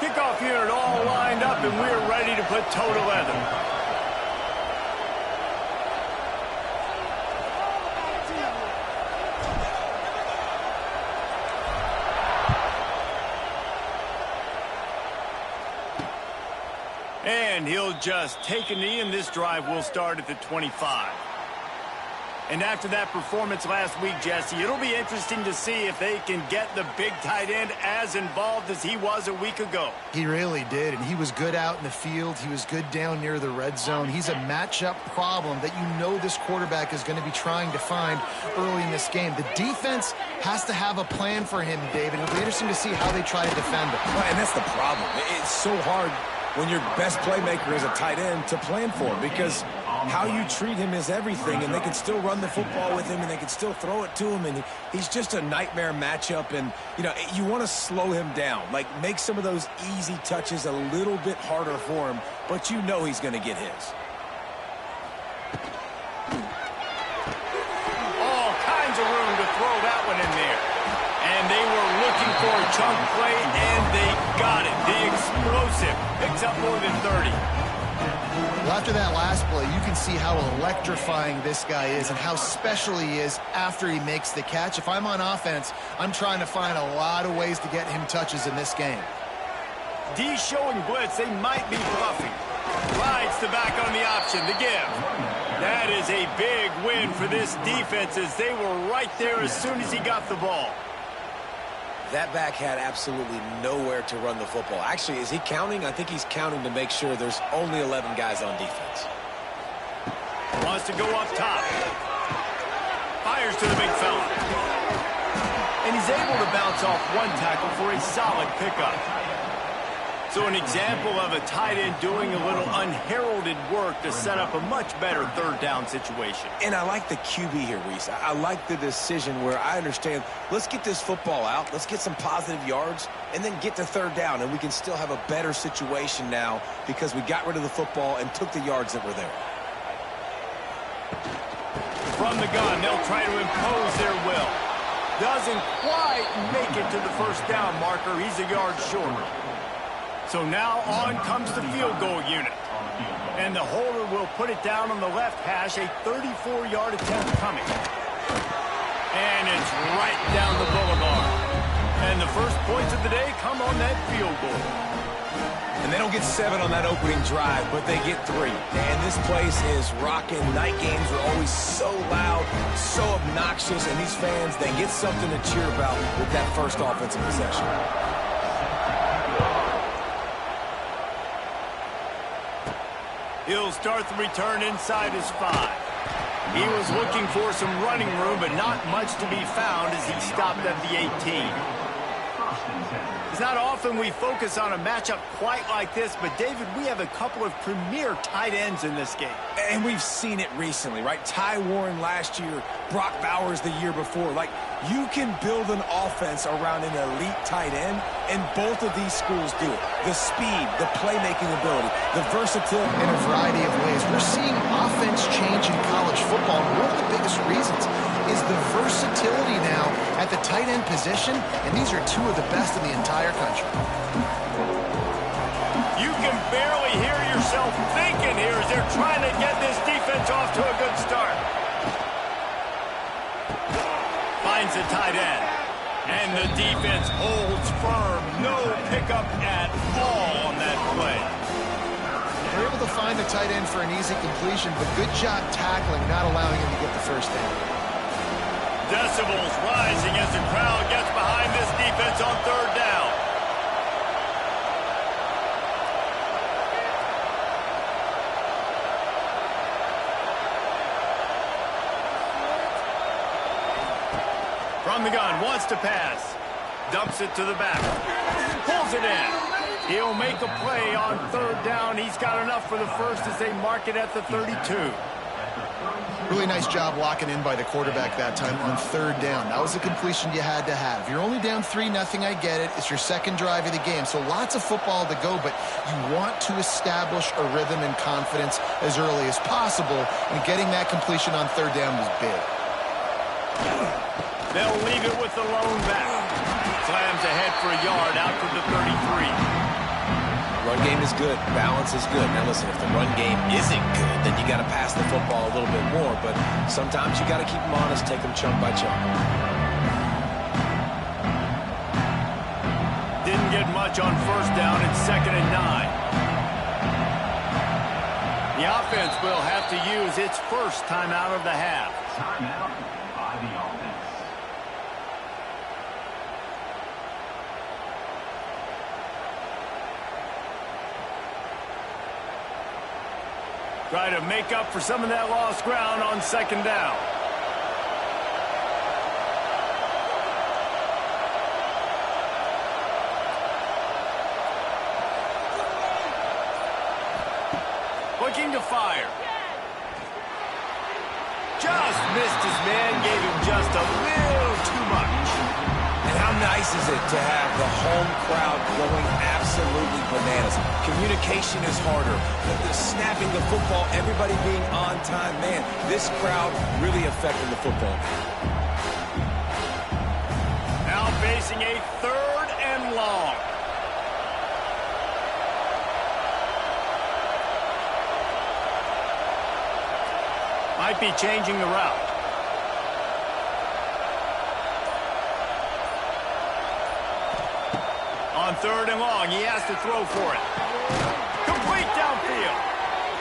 Kickoff unit all lined up, and we're ready to put toe to leather. And he'll just take a knee, and this drive will start at the 25. And after that performance last week, Jesse, it'll be interesting to see if they can get the big tight end as involved as he was a week ago. He really did, and he was good out in the field. He was good down near the red zone. He's a matchup problem that you know this quarterback is going to be trying to find early in this game. The defense has to have a plan for him, David. It'll be interesting to see how they try to defend him. Well, and that's the problem. It's so hard when your best playmaker is a tight end to plan for him, because how you treat him is everything, and they can still run the football with him, and they can still throw it to him, and he's just a nightmare matchup. And, you know, you want to slow him down, like make some of those easy touches a little bit harder for him, but you know he's going to get his. All kinds of room to throw that one in there. And they were looking for a chunk play, and they got it. The explosive picks up more than 30. Well, after that last play, you can see how electrifying this guy is and how special he is after he makes the catch. If I'm on offense, I'm trying to find a lot of ways to get him touches in this game. D showing blitz. They might be bluffing. Rides the back on the option. The give. That is a big win for this defense, as they were right there as soon as he got the ball. That back had absolutely nowhere to run the football. Actually, is he counting? I think he's counting to make sure there's only 11 guys on defense. Wants to go up top. Fires to the big fella. And he's able to bounce off one tackle for a solid pickup. So an example of a tight end doing a little unheralded work to set up a much better third down situation. And I like the QB here, Reese. I like the decision where I understand, let's get this football out, let's get some positive yards, and then get to third down, and we can still have a better situation now because we got rid of the football and took the yards that were there. From the gun, they'll try to impose their will. Doesn't quite make it to the first down marker. He's a yard short. So now on comes the field goal unit. And the holder will put it down on the left hash, a 34-yard attempt coming. And it's right down the boulevard. And the first points of the day come on that field goal. And they don't get 7 on that opening drive, but they get 3. And this place is rocking. Night games are always so loud, so obnoxious, and these fans, they get something to cheer about with that first offensive possession. He'll start the return inside his 5. He was looking for some running room, but not much to be found as he stopped at the 18. It's not often we focus on a matchup quite like this, but David, we have a couple of premier tight ends in this game. And we've seen it recently, right? Ty Warren last year, Brock Bowers the year before. Like, you can build an offense around an elite tight end, and both of these schools do it. The speed, the playmaking ability, the versatility. In a variety of ways. We're seeing offense change in college football, and one of the biggest reasons is the versatility now at the tight end position, and these are two of the best in the entire country. You can barely hear yourself thinking here as they're trying to get this defense off to a good start. Finds the tight end. And the defense holds firm. No pickup at all on that play. They're able to find the tight end for an easy completion, but good job tackling, not allowing him to get the first down. Decibels rising as the crowd gets behind this defense on third down. From the gun, wants to pass. Dumps it to the back. Pulls it in. He'll make a play on third down. He's got enough for the first as they mark it at the 32. Really nice job locking in by the quarterback that time on third down. That was a completion you had to have. You're only down 3-0, I get it. It's your second drive of the game, so lots of football to go, but you want to establish a rhythm and confidence as early as possible, and getting that completion on third down was big. They'll leave it with the lone back. Slams ahead for a yard out to the 33. Run game is good. Balance is good. Now listen, if the run game isn't good, then you got to pass the football a little bit more. But sometimes you got to keep them honest, take them chunk by chunk. Didn't get much on first down. It's 2nd and 9. The offense will have to use its first timeout of the half. Timeout by the offense. Try to make up for some of that lost ground on 2nd down. Looking to fire. Just missed his man, gave him just a little too much. And how nice is it to have the home crowd going absolutely bananas? Communication is harder. The snapping the football, everybody being on time. Man, this crowd really affecting the football. Now facing a 3rd and long. Might be changing the route. On 3rd and long, he has to throw for it. Complete downfield.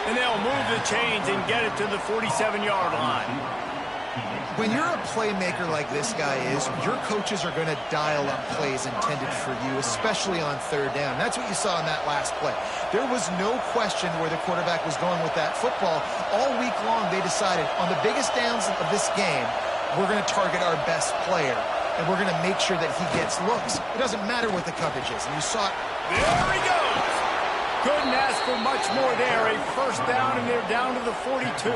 And they'll move the chains and get it to the 47-yard line. When you're a playmaker like this guy is, your coaches are going to dial up plays intended for you, especially on 3rd down. That's what you saw in that last play. There was no question where the quarterback was going with that football. All week long, they decided on the biggest downs of this game, we're going to target our best player, and we're going to make sure that he gets looks. It doesn't matter what the coverage is, and you saw it. There he goes. Couldn't ask for much more there. A 1st down, and they're down to the 42.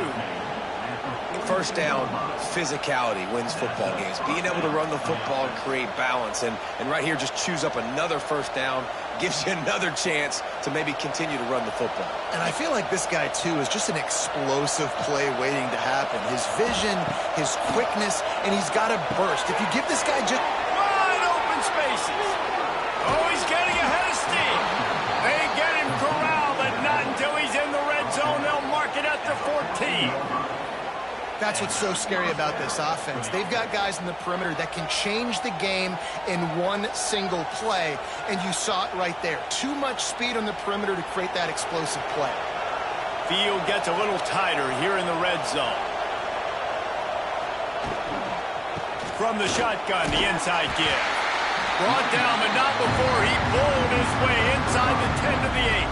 First down, physicality wins football games. Being able to run the football and create balance. And right here, just choose up another 1st down, gives you another chance to maybe continue to run the football. And I feel like this guy, too, is just an explosive play waiting to happen. His vision, his quickness, and he's got a burst. If you give this guy just Wide open spaces. Oh, he's getting ahead of steam. They get him corralled, but not until he's in the red zone. They'll mark it at the 14. That's what's so scary about this offense. They've got guys in the perimeter that can change the game in one single play, and you saw it right there. Too much speed on the perimeter to create that explosive play. Field gets a little tighter here in the red zone. From the shotgun, the inside give. Brought down, but not before he pulled his way inside the 10 to the 8.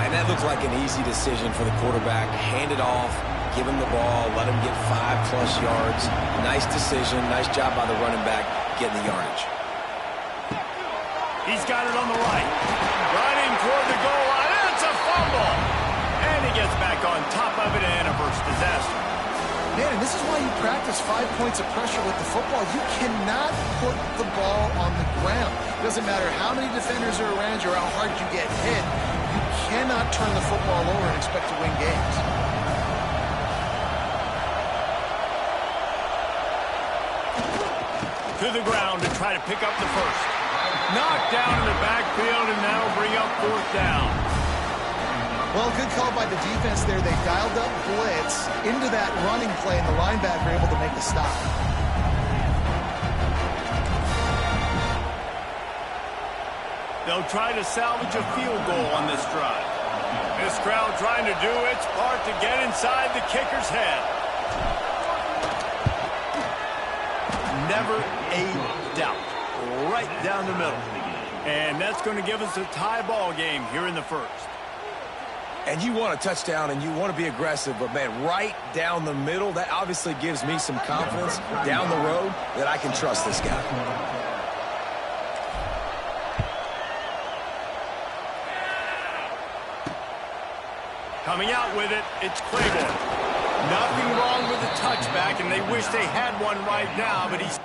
And that looked like an easy decision for the quarterback. Hand it off. Give him the ball, let him get 5+ yards. Nice decision, nice job by the running back getting the yardage. He's got it on the right. Running toward the goal line, and it's a fumble. And he gets back on top of it and averts disaster. Man, and this is why you practice 5 points of pressure with the football. You cannot put the ball on the ground. It doesn't matter how many defenders are around you or how hard you get hit. You cannot turn the football over and expect to win games. To the ground to try to pick up the first. Knocked down in the backfield, and that'll bring up 4th down. Well, good call by the defense there. They dialed up blitz into that running play, and the linebacker able to make the stop. They'll try to salvage a field goal on this drive. This crowd trying to do its part to get inside the kicker's head. Never a doubt. Right down the middle. And that's going to give us a tie ball game here in the 1st. And you want a touchdown and you want to be aggressive, but man, right down the middle, that obviously gives me some confidence down the road that I can trust this guy. Coming out with it, it's Claiborne. Nothing wrong with the touchback, and they wish they had one right now, but he's...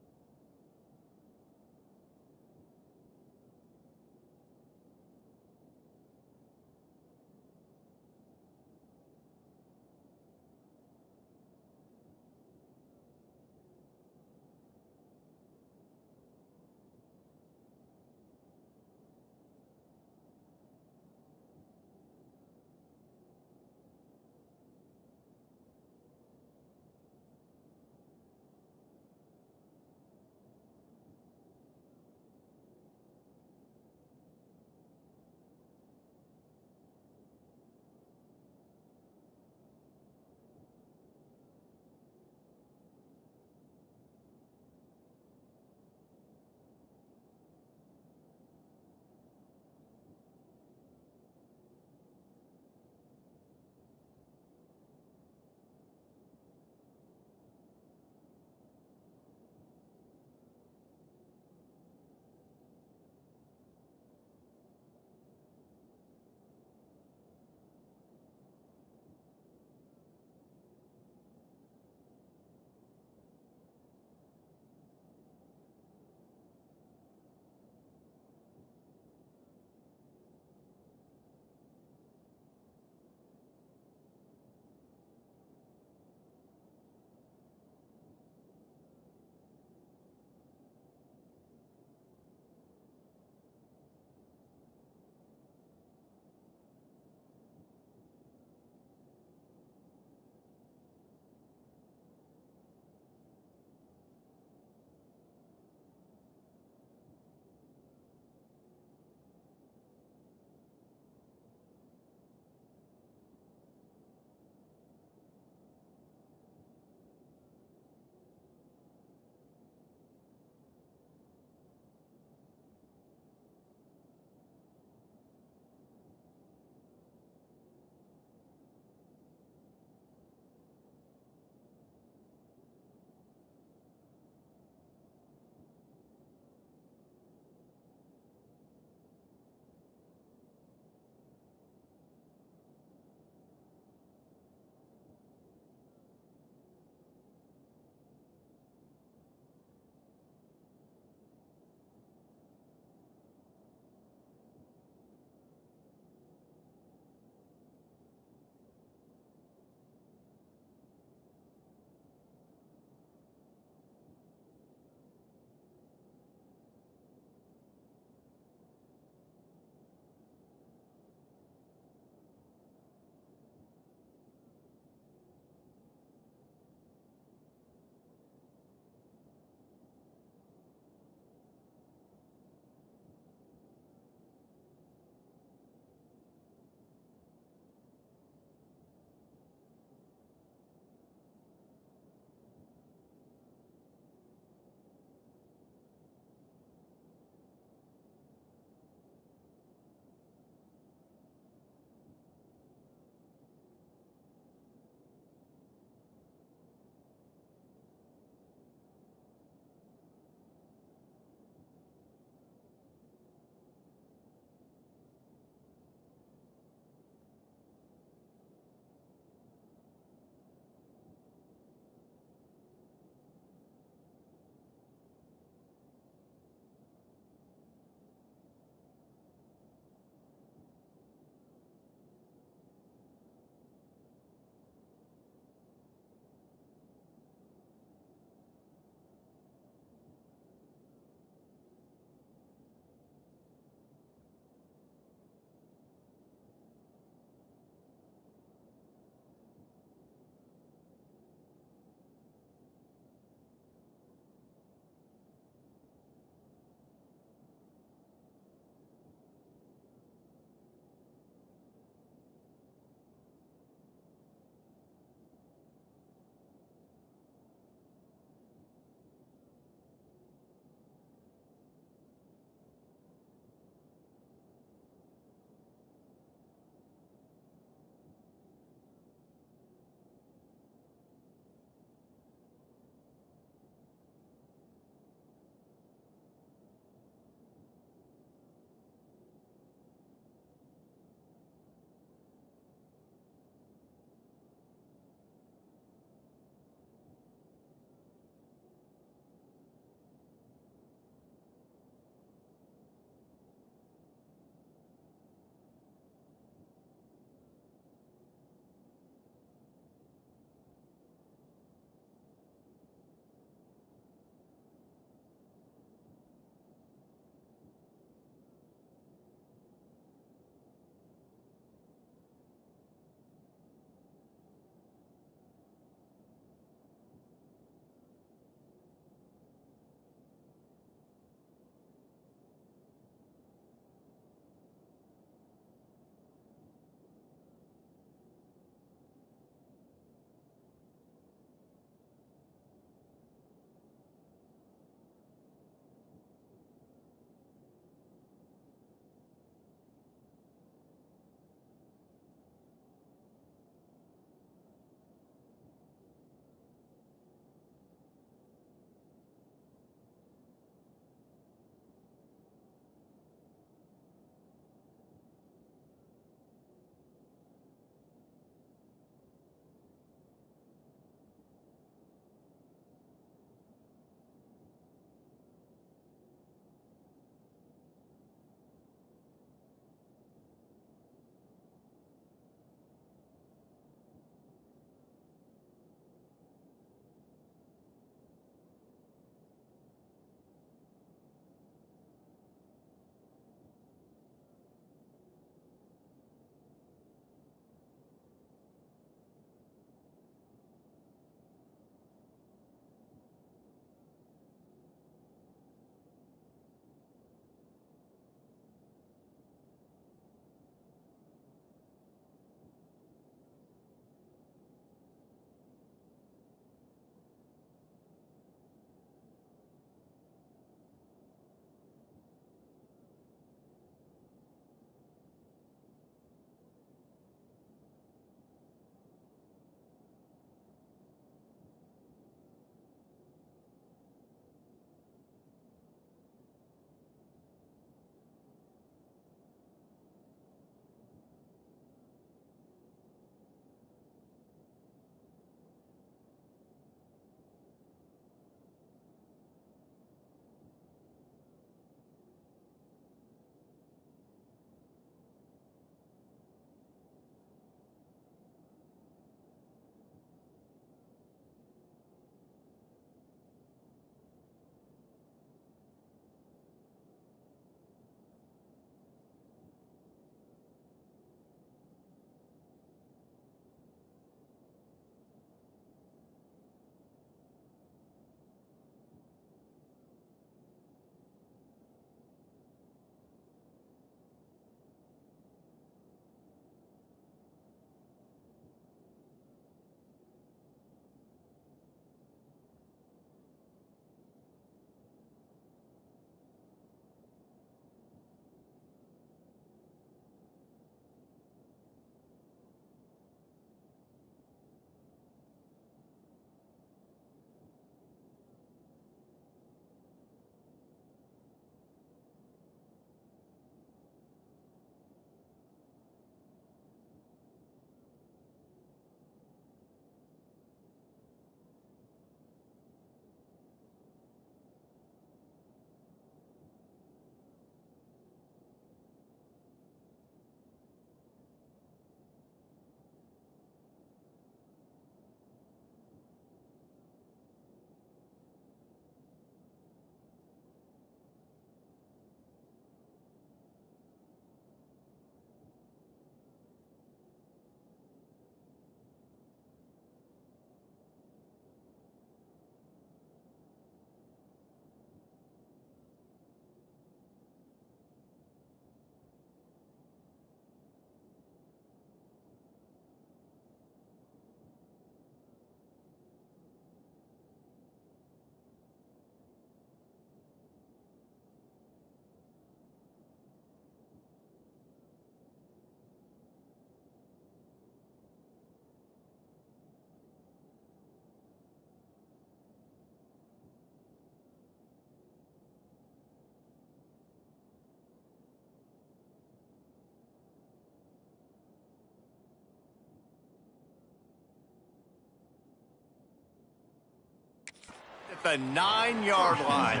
the 9-yard line.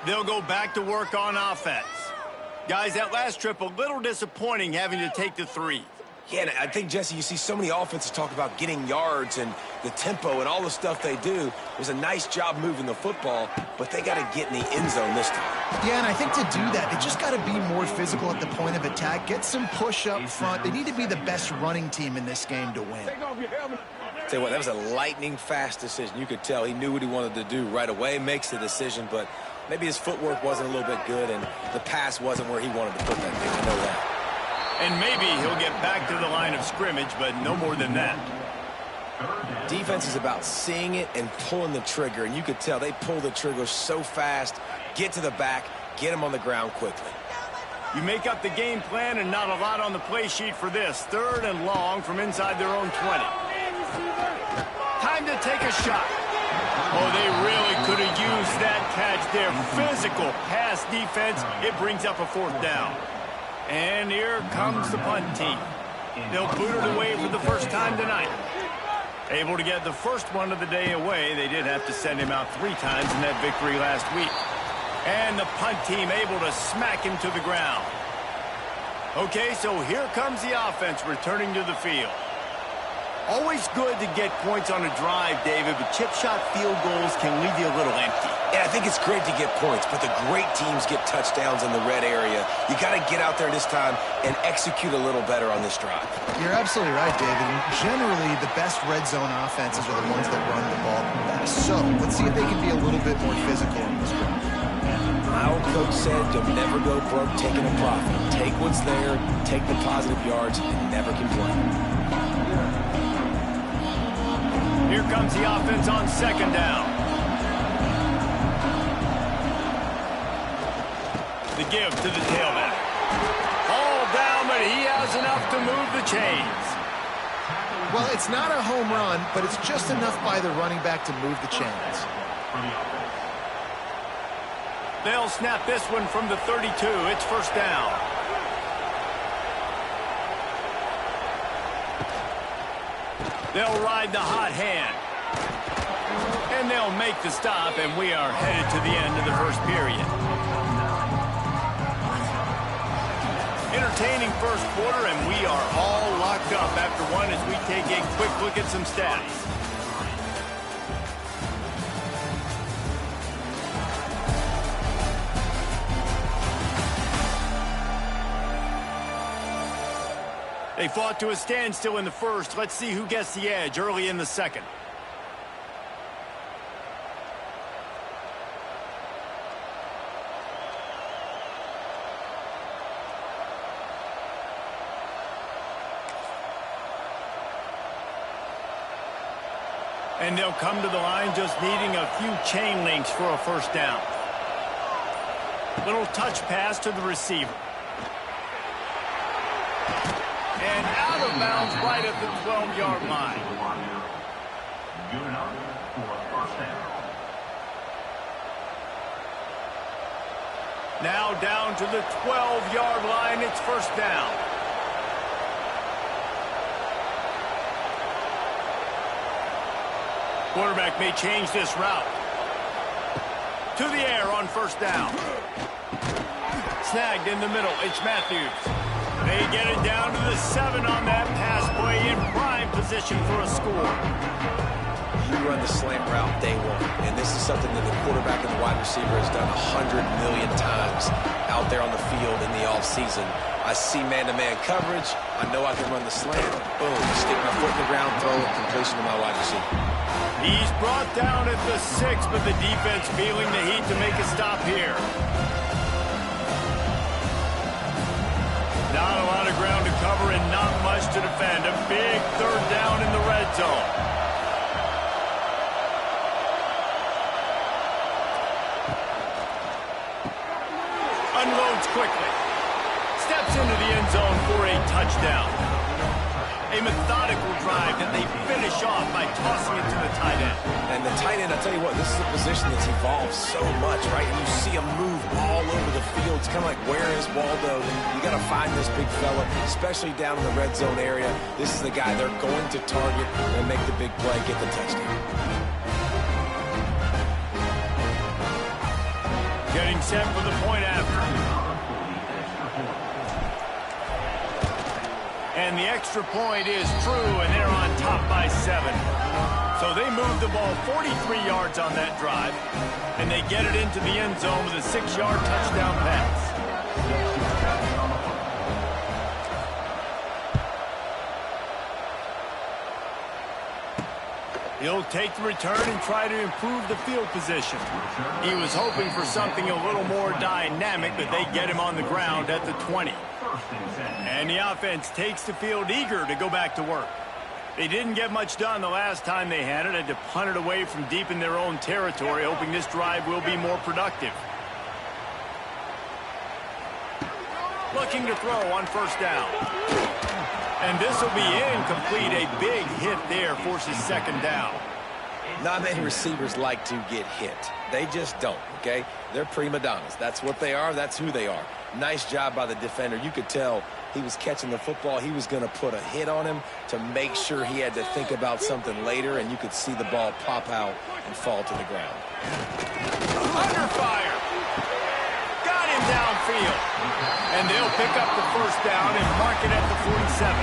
They'll go back to work on offense. Guys, that last trip, a little disappointing having to take the 3. Yeah, and I think, Jesse, you see so many offenses talk about getting yards and the tempo and all the stuff they do. It was a nice job moving the football, but they got to get in the end zone this time. Yeah, and I think to do that, they just got to be more physical at the point of attack, get some push up front. They need to be the best running team in this game to win. Tell you what, that was a lightning-fast decision. You could tell he knew what he wanted to do right away, makes the decision, but maybe his footwork wasn't a little bit good, and the pass wasn't where he wanted to put that thing. I know that. And maybe he'll get back to the line of scrimmage, but no more than that. Defense is about seeing it and pulling the trigger, and you could tell they pull the trigger so fast, get to the back, get him on the ground quickly. You make up the game plan and not a lot on the play sheet for this. 3rd and long from inside their own 20. Time to take a shot. Oh, they really could have used that catch there. Physical pass defense. It brings up a 4th down. And here comes the punt team. They'll boot it away for the first time tonight. Able to get the first one of the day away. They did have to send him out 3 times in that victory last week. And the punt team able to smack him to the ground. Okay, so here comes the offense returning to the field. Always good to get points on a drive, David, but chip shot field goals can leave you a little empty. Yeah, I think it's great to get points, but the great teams get touchdowns in the red area. You got to get out there this time and execute a little better on this drive. You're absolutely right, David. And generally, the best red zone offenses are the ones that run the ball best. So let's see if they can be a little bit more physical in this drive. My old coach said you'll never go broke taking a profit. Take what's there, take the positive yards, and never complain. Here comes the offense on 2nd down. The give to the tailback. All down, but he has enough to move the chains. Well, it's not a home run, but it's just enough by the running back to move the chains. They'll snap this one from the 32. It's 1st down. They'll ride the hot hand. And they'll make the stop, and we are headed to the end of the first period. Entertaining first quarter, and we are all locked up after one as we take a quick look at some stats. They fought to a standstill in the first. Let's see who gets the edge early in the second. And they'll come to the line just needing a few chain links for a 1st down. Little touch pass to the receiver. And out of bounds right at the 12-yard line. Good enough for a 1st down. Now down to the 12-yard line. It's 1st down. Quarterback may change this route. To the air on 1st down. Snagged in the middle. It's Matthews. They get it down to the 7 on that pass play in prime position for a score. You run the slant route day one, and this is something that the quarterback and the wide receiver has done 100 million times out there on the field in the offseason. I see man-to-man coverage. I know I can run the slant. Boom, stick my foot in the ground, throw it, completion to my wide receiver. He's brought down at the 6, but the defense feeling the heat to make a stop here. Not a lot of ground to cover and not much to defend. A big 3rd down in the red zone. Unloads quickly. Steps into the end zone for a touchdown. A methodical drive that they finish off by tossing it to the tight end. And the tight end, I'll tell you what, this is a position that's evolved so much, right? And you see him move all over the field. It's kind of like, where is Waldo? And you got to find this big fella, especially down in the red zone area. This is the guy they're going to target and make the big play, get the touchdown. Getting set for the point after. And the extra point is true, and they're on top by 7. So they move the ball 43 yards on that drive, and they get it into the end zone with a 6-yard touchdown pass. He'll take the return and try to improve the field position. He was hoping for something a little more dynamic, but they get him on the ground at the 20. And the offense takes the field eager to go back to work. They didn't get much done the last time they had it. Had to punt it away from deep in their own territory, hoping this drive will be more productive. Looking to throw on first down. And this will be incomplete. A big hit there forces second down. Not many receivers like to get hit. They just don't, okay? They're prima donnas. That's what they are. That's who they are. Nice job by the defender. You could tell he was catching the football. He was going to put a hit on him to make sure he had to think about something later, and you could see the ball pop out and fall to the ground. Under fire. Got him downfield. And they'll pick up the first down and mark it at the 47.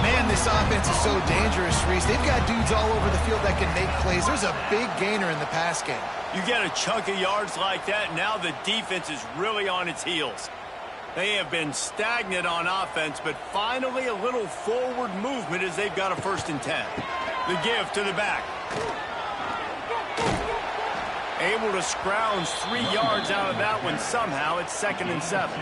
Man, this offense is so dangerous, Reese. They've got dudes all over the field that can make plays. There's a big gainer in the pass game. You get a chunk of yards like that, now the defense is really on its heels. They have been stagnant on offense, but finally a little forward movement as they've got a 1st and 10. The give to the back. Able to scrounge 3 yards out of that one somehow. It's 2nd and 7.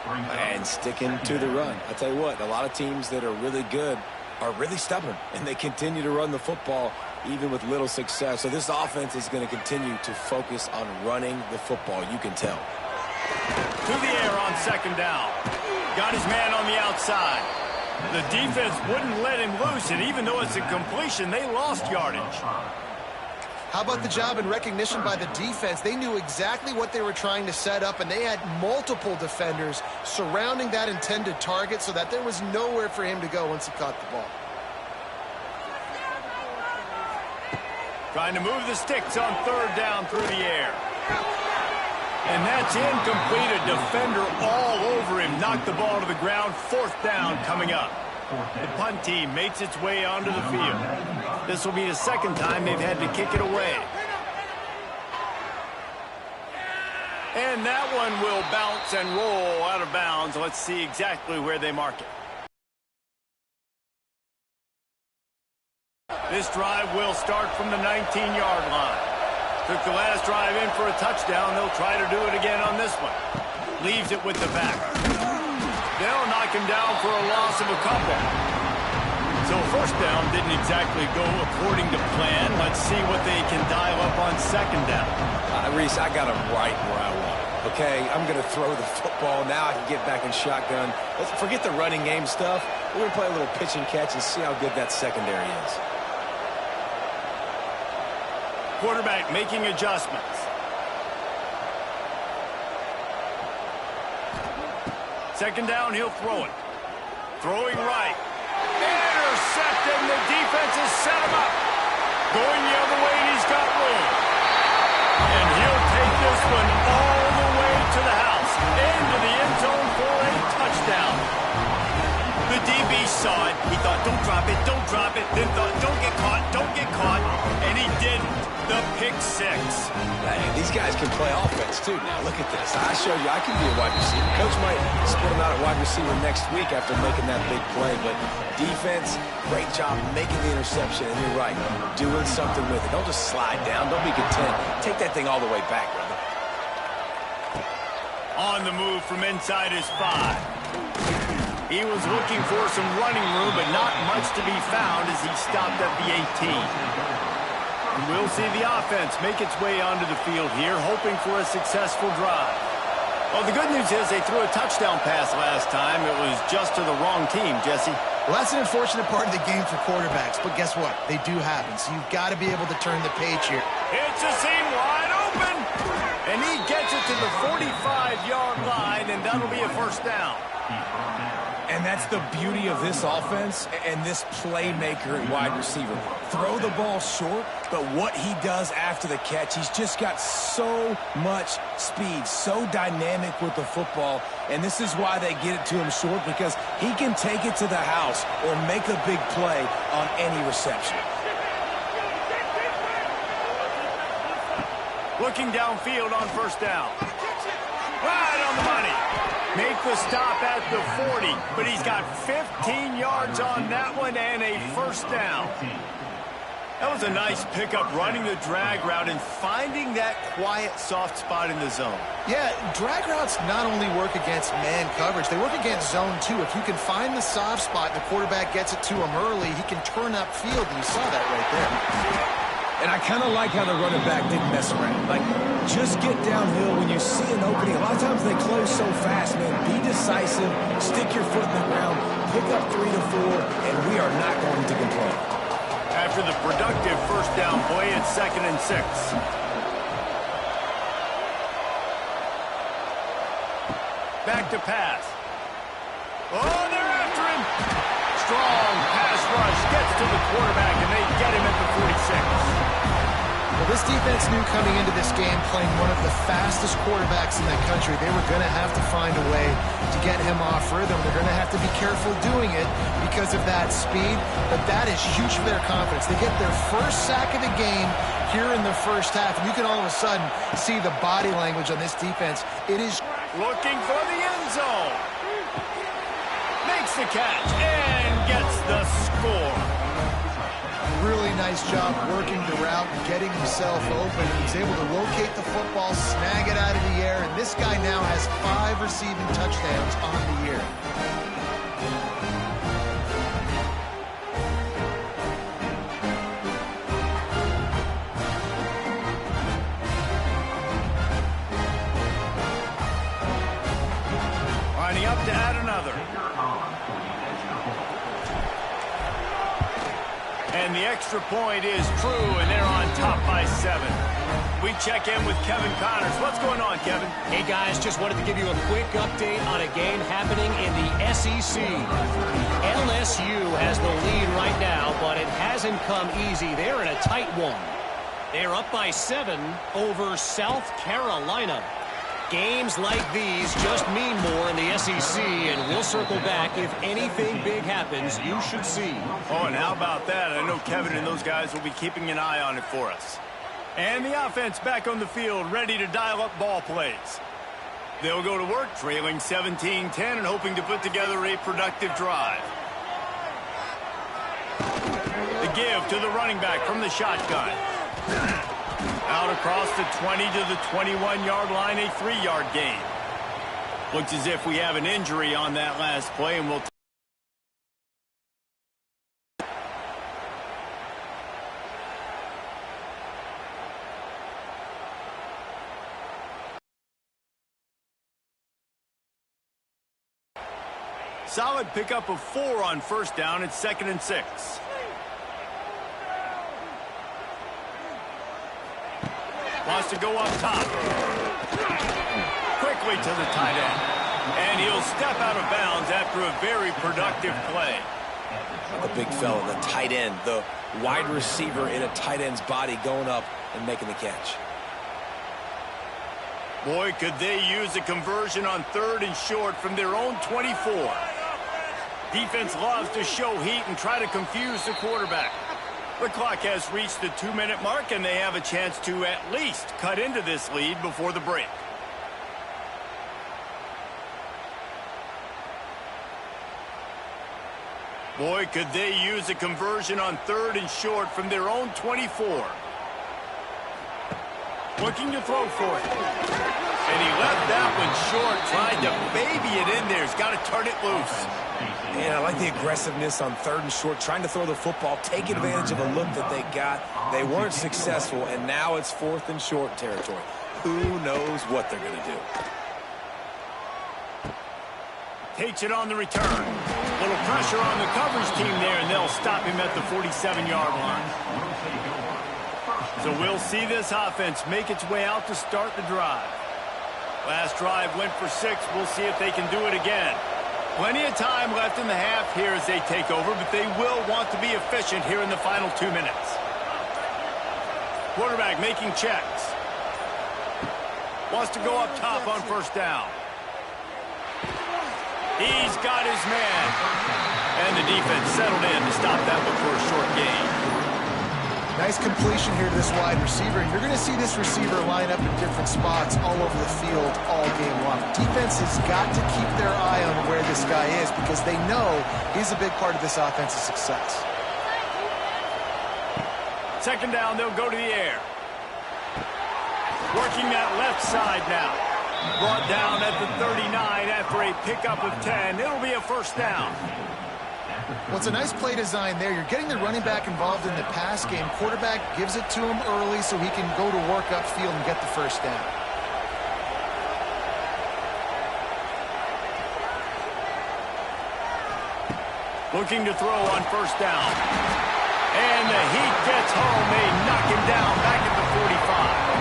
And sticking to the run. I tell you what, a lot of teams that are really good are really stubborn, and they continue to run the football even with little success. So this offense is going to continue to focus on running the football. You can tell. To the air on 2nd down. Got his man on the outside. The defense wouldn't let him loose, and even though it's a completion, they lost yardage. How about the job and recognition by the defense? They knew exactly what they were trying to set up, and they had multiple defenders surrounding that intended target so that there was nowhere for him to go once he caught the ball. Trying to move the sticks on 3rd down through the air. And that's incomplete. A defender all over him. Knocked the ball to the ground. 4th down coming up. The punt team makes its way onto the field. This will be the 2nd time they've had to kick it away. And that one will bounce and roll out of bounds. Let's see exactly where they mark it. This drive will start from the 19-yard line. Took the last drive in for a touchdown. They'll try to do it again on this one. Leaves it with the back. They'll knock him down for a loss of a couple. So 1st down didn't exactly go according to plan. Let's see what they can dial up on 2nd down. Reese, I got him right where I want him. Okay, I'm going to throw the football. Now I can get back in shotgun. Let's forget the running game stuff. We're going to play a little pitch and catch and see how good that secondary is. Quarterback making adjustments. Second down, he'll throw it. Throwing right. Intercepted, and the defense has set him up. Going the other way, and he's got room. And he'll take this one all the way to the house. Into the end zone for a touchdown. The DB saw it. He thought, don't drop it, don't drop it. Then thought, don't get caught, don't get caught. And he didn't. The pick 6. Hey, these guys can play offense, too. Now, look at this. I showed you I can be a wide receiver. Coach might split him out at wide receiver next week after making that big play. But defense, great job making the interception. And you're right, doing something with it. Don't just slide down. Don't be content. Take that thing all the way back, brother. On the move from inside his 5. He was looking for some running room, but not much to be found as he stopped at the 18. And we'll see the offense make its way onto the field here, hoping for a successful drive. Well, the good news is they threw a touchdown pass last time. It was just to the wrong team, Jesse. Well, that's an unfortunate part of the game for quarterbacks, but guess what? They do happen, so you've got to be able to turn the page here. It's a seam wide open, and he gets it to the 45-yard line, and that'll be a 1st down. And that's the beauty of this offense and this playmaker at wide receiver. Throw the ball short, but what he does after the catch, he's just got so much speed, so dynamic with the football, and this is why they get it to him short, because he can take it to the house or make a big play on any reception. Looking downfield on first down. Right on the money. Make the stop at the 40, but he's got 15 yards on that one and a first down. That was a nice pickup, running the drag route and finding that quiet, soft spot in the zone. Yeah, drag routes not only work against man coverage, they work against zone too. If you can find the soft spot and the quarterback gets it to him early, he can turn upfield, and you saw that right there. And I kind of like how the running back didn't mess around. Like, just get downhill when you see an opening. A lot of times they close so fast, man. Be decisive, stick your foot in the ground, pick up 3 to 4, and we are not going to complain. After the productive first down play, it's 2nd and 6. Back to pass. Oh, they're after him. Strong pass rush gets to the quarterback, and they get him at the 46. Well, this defense knew coming into this game, playing one of the fastest quarterbacks in the country, they were going to have to find a way to get him off rhythm. They're going to have to be careful doing it because of that speed, but that is huge for their confidence. They get their first sack of the game here in the first half, and you can all of a sudden see the body language on this defense. It is looking for the end zone. Makes the catch and gets the score. Really nice job working the route and getting himself open. He's able to locate the football, snag it out of the air, and this guy now has 5 receiving touchdowns on the year. Lining up to add another. And the extra point is true, and they're on top by 7. We check in with Kevin Connors. What's going on, Kevin? Hey, guys, just wanted to give you a quick update on a game happening in the SEC. LSU has the lead right now, but it hasn't come easy. They're in a tight one. They're up by 7 over South Carolina. Games like these just mean more in the SEC, and we'll circle back. If anything big happens, you should see. Oh, and how about that? I know Kevin and those guys will be keeping an eye on it for us. And the offense back on the field, ready to dial up ball plays. They'll go to work, trailing 17-10 and hoping to put together a productive drive. The give to the running back from the shotgun. Out across the 20 to the 21-yard line, a 3-yard gain. Looks as if we have an injury on that last play, and we'll... Solid pickup of 4 on first down. It's 2nd and 6. Wants to go up top. Quickly to the tight end. And he'll step out of bounds after a very productive play. The big fella, the tight end, the wide receiver in a tight end's body going up and making the catch. Boy, could they use a conversion on 3rd and short from their own 24. Defense loves to show heat and try to confuse the quarterback. The clock has reached the 2-minute mark, and they have a chance to at least cut into this lead before the break. Boy, could they use a conversion on 3rd and short from their own 24. Looking to throw for it. And he left that one short, tried to baby it in there. He's got to turn it loose. And I like the aggressiveness on 3rd and short, trying to throw the football, take advantage of a look that they got. They weren't successful, and now it's 4th and short territory. Who knows what they're going to do? Takes it on the return. Little pressure on the coverage team there, and they'll stop him at the 47-yard line. So we'll see this offense make its way out to start the drive. Last drive went for 6. We'll see if they can do it again. Plenty of time left in the half here as they take over, but they will want to be efficient here in the final 2 minutes. Quarterback making checks. Wants to go up top on first down. He's got his man. And the defense settled in to stop that before a short gain. Nice completion here to this wide receiver. And you're going to see this receiver line up in different spots all over the field all game long. Defense has got to keep their eye on where this guy is because they know he's a big part of this offense's success. Second down, they'll go to the air. Working that left side now. Brought down at the 39 after a pickup of 10. It'll be a first down. Well, it's a nice play design there. You're getting the running back involved in the pass game. Quarterback gives it to him early so he can go to work upfield and get the first down. Looking to throw on first down. And the heat gets home. They knock him down back at the 45.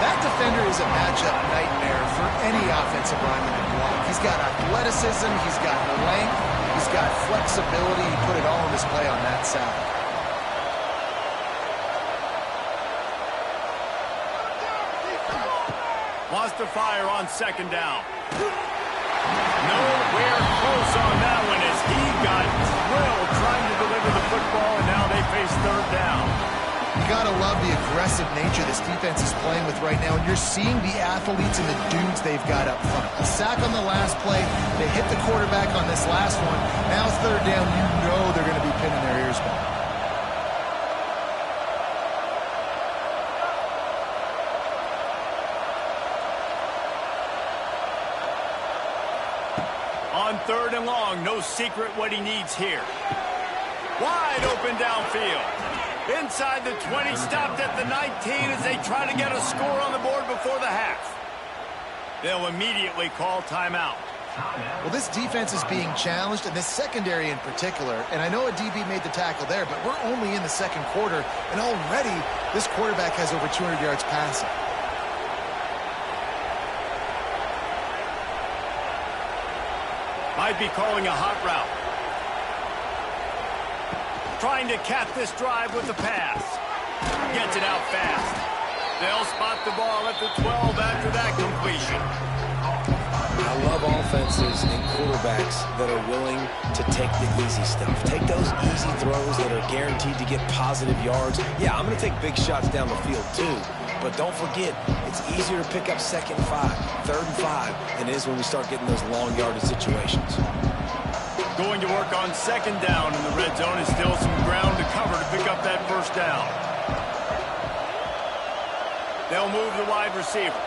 That defender is a matchup nightmare for any offensive lineman to block. He's got athleticism, he's got length, he's got flexibility. He put it all on display on that side. Wants to fire on second down. Nowhere close on that one as he got drilled trying to deliver the football, and now they face third down. You got to love the aggressive nature this defense is playing with right now, and you're seeing the athletes and the dudes they've got up front. A sack on the last play. They hit the quarterback on this last one. Now third down, you know they're going to be pinning their ears back. On third and long, no secret what he needs here. Wide open downfield. Inside the 20, stopped at the 19 as they try to get a score on the board before the half. They'll immediately call timeout. Well, this defense is being challenged, and this secondary in particular. And I know a DB made the tackle there, but we're only in the second quarter, and already this quarterback has over 200 yards passing. Might be calling a hot route. Trying to cap this drive with the pass. Gets it out fast. They'll spot the ball at the 12 after that completion. I love offenses and quarterbacks that are willing to take the easy stuff. Take those easy throws that are guaranteed to get positive yards. Yeah, I'm going to take big shots down the field too. But don't forget, it's easier to pick up second and 5, third and 5 than it is when we start getting those long yardage situations. Going to work on second down in the red zone is still some ground to cover to pick up that first down. They'll move the wide receiver.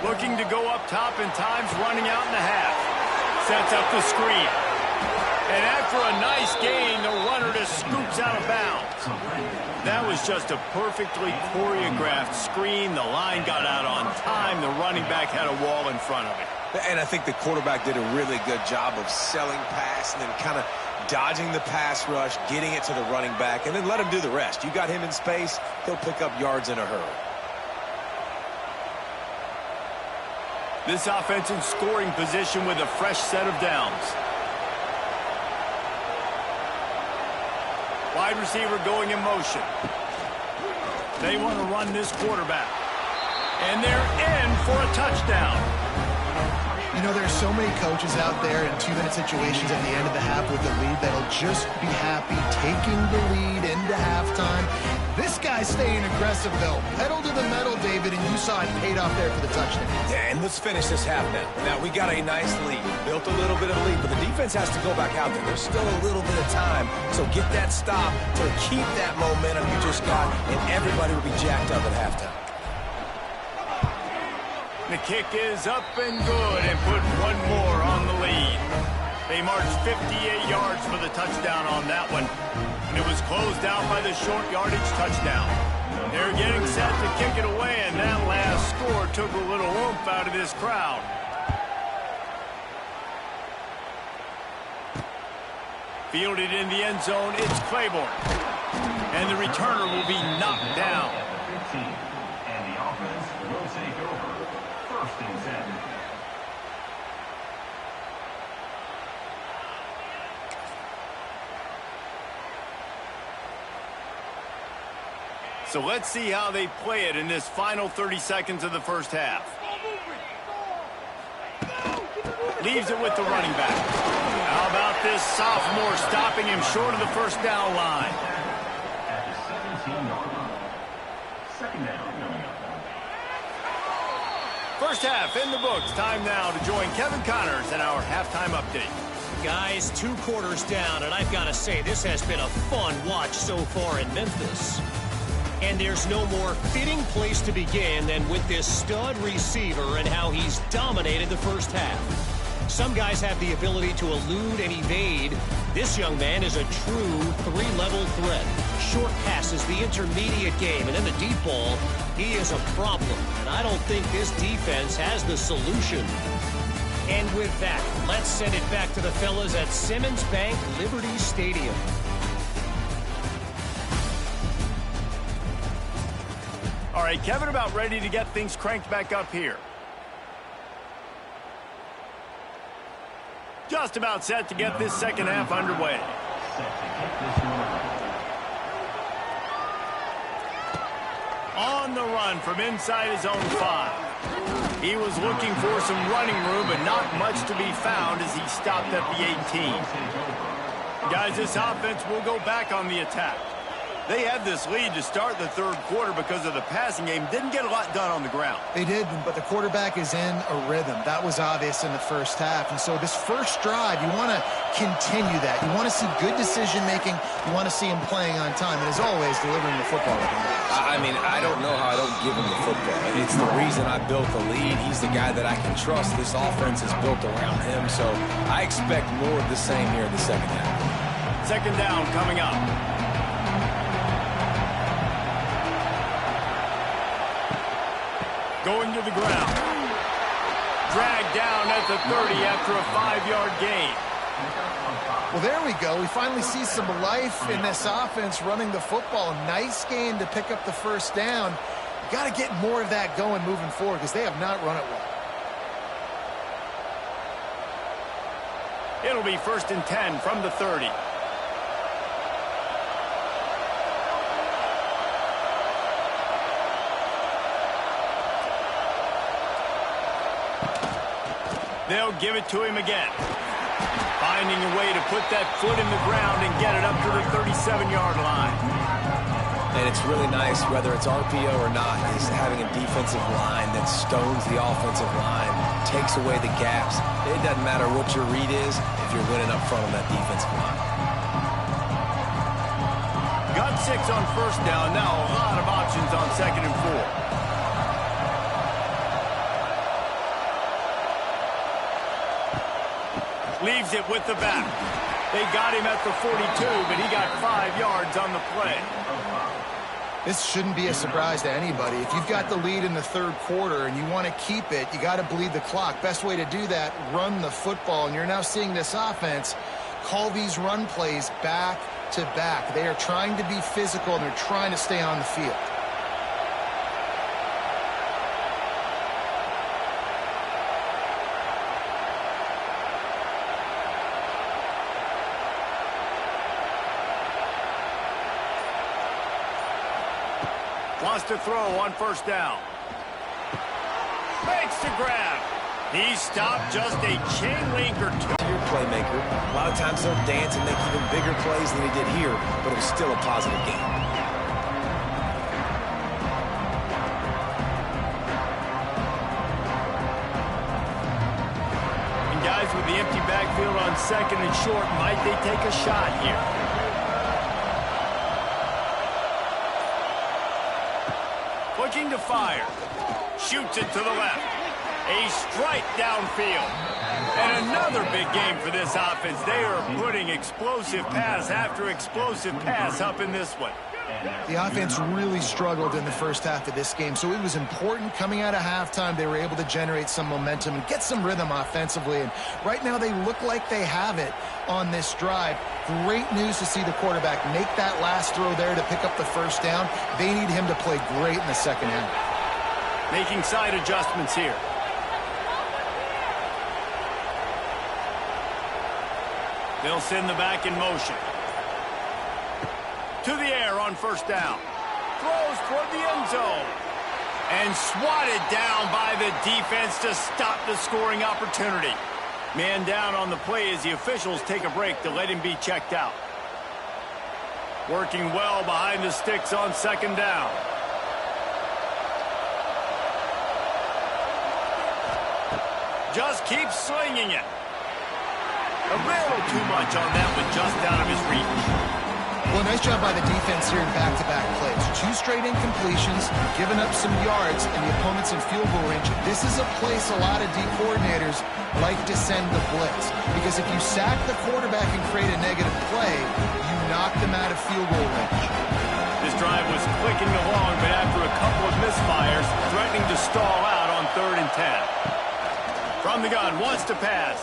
Looking to go up top and time's running out in the half. Sets up the screen. And after a nice gain, the runner just scoops out of bounds. That was just a perfectly choreographed screen. The line got out on time. The running back had a wall in front of it. And I think the quarterback did a really good job of selling pass and then kind of dodging the pass rush, getting it to the running back, and then let him do the rest. You got him in space, he'll pick up yards in a hurry. This offense in scoring position with a fresh set of downs. Wide receiver going in motion. They want to run this quarterback. And they're in for a touchdown. You know, there's so many coaches out there in 2-minute situations at the end of the half with the lead that'll just be happy taking the lead into halftime. This guy's staying aggressive, though. Pedal to the metal, David, and you saw it paid off there for the touchdown. Yeah, and let's finish this half now. Now, we got a nice lead. Built a little bit of lead, but the defense has to go back out there. There's still a little bit of time, so get that stop to keep that momentum you just got, and everybody will be jacked up at halftime. The kick is up and good and put one more on the lead. They marched 58 yards for the touchdown on that one. And it was closed out by the short yardage touchdown. They're getting set to kick it away, and that last score took a little oomph out of this crowd. Fielded in the end zone, it's Claiborne. And the returner will be knocked down. And the offense will take over. First and 10. So let's see how they play it in this final 30 seconds of the first half. Leaves it with the running back. How about this sophomore stopping him short of the first down line? At the 17-yard line. Second down coming up. First half in the books. Time now to join Kevin Connors in our halftime update. Guys, 2 quarters down, and I've got to say, this has been a fun watch so far in Memphis. And there's no more fitting place to begin than with this stud receiver and how he's dominated the first half. Some guys have the ability to elude and evade. This young man is a true 3-level threat. Short passes, the intermediate game, and then the deep ball, he is a problem. And I don't think this defense has the solution. And with that, let's send it back to the fellas at Simmons Bank Liberty Stadium. All right, Kevin, about ready to get things cranked back up here. Just about set to get this second half underway. On the run from inside his own 5. He was looking for some running room, but not much to be found as he stopped at the 18. Guys, this offense will go back on the attack. They had this lead to start the third quarter because of the passing game. Didn't get a lot done on the ground. They did, but the quarterback is in a rhythm. That was obvious in the first half. And so this first drive, you want to continue that. You want to see good decision-making. You want to see him playing on time. And as always, delivering the football. I mean, I don't know how I don't give him the football. It's the reason I built the lead. He's the guy that I can trust. This offense is built around him. So I expect more of the same here in the second half. Second down coming up. Going to the ground. Dragged down at the 30 after a 5-yard gain. Well, there we go. We finally see some life in this offense running the football. Nice game to pick up the first down. Got to get more of that going moving forward because they have not run it well. It'll be 1st and 10 from the 30. They'll give it to him again. Finding a way to put that foot in the ground and get it up to the 37-yard line. And it's really nice, whether it's RPO or not, is having a defensive line that stones the offensive line, takes away the gaps. It doesn't matter what your read is if you're winning up front on that defensive line. Got 6 on first down. Now a lot of options on 2nd and 4. Leaves it with the back. They got him at the 42, but he got 5 yards on the play. This shouldn't be a surprise to anybody. If you've got the lead in the third quarter and you want to keep it, you got to bleed the clock. Best way to do that, run the football. And you're now seeing this offense call these run plays back to back. They are trying to be physical, and they're trying to stay on the field. Wants to throw on first down. Makes the grab. He stopped just a chain link or 2. Your playmaker, a lot of times they'll dance and make even bigger plays than he did here, but it was still a positive game. And guys, with the empty backfield on 2nd and short, might they take a shot here? Looking to fire. Shoots it to the left. A strike downfield. And another big game for this offense. They are putting explosive pass after explosive pass up in this one. The offense really struggled in the first half of this game, so it was important coming out of halftime. They were able to generate some momentum and get some rhythm offensively. And right now they look like they have it on this drive. Great news to see the quarterback make that last throw there to pick up the first down. They need him to play great in the second half. Making side adjustments here. They'll send the back in motion. To the air on first down. throws toward the end zone. And swatted down by the defense to stop the scoring opportunity. Man down on the play as the officials take a break to let him be checked out. Working well behind the sticks on second down. Just keeps slinging it. A little too much on that one, just out of his reach. Well, nice job by the defense here in back-to-back plays. 2 straight incompletions, giving up some yards, and the opponent's in field goal range. This is a place a lot of D coordinators like to send the blitz. Because if you sack the quarterback and create a negative play, you knock them out of field goal range. This drive was clicking along, but after a couple of misfires, threatening to stall out on 3rd and 10. From the gun, wants to pass.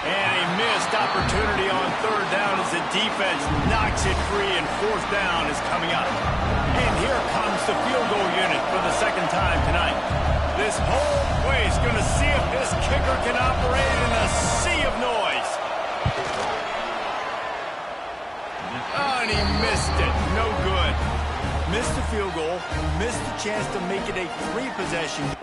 And a missed opportunity on 3rd down as the defense knocks it free, and 4th down is coming up. And here comes the field goal unit for the 2nd time tonight. This whole place going to see if this kicker can operate in a sea of noise. Oh, and he missed it. No good. Missed the field goal, missed the chance to make it a 3-possession.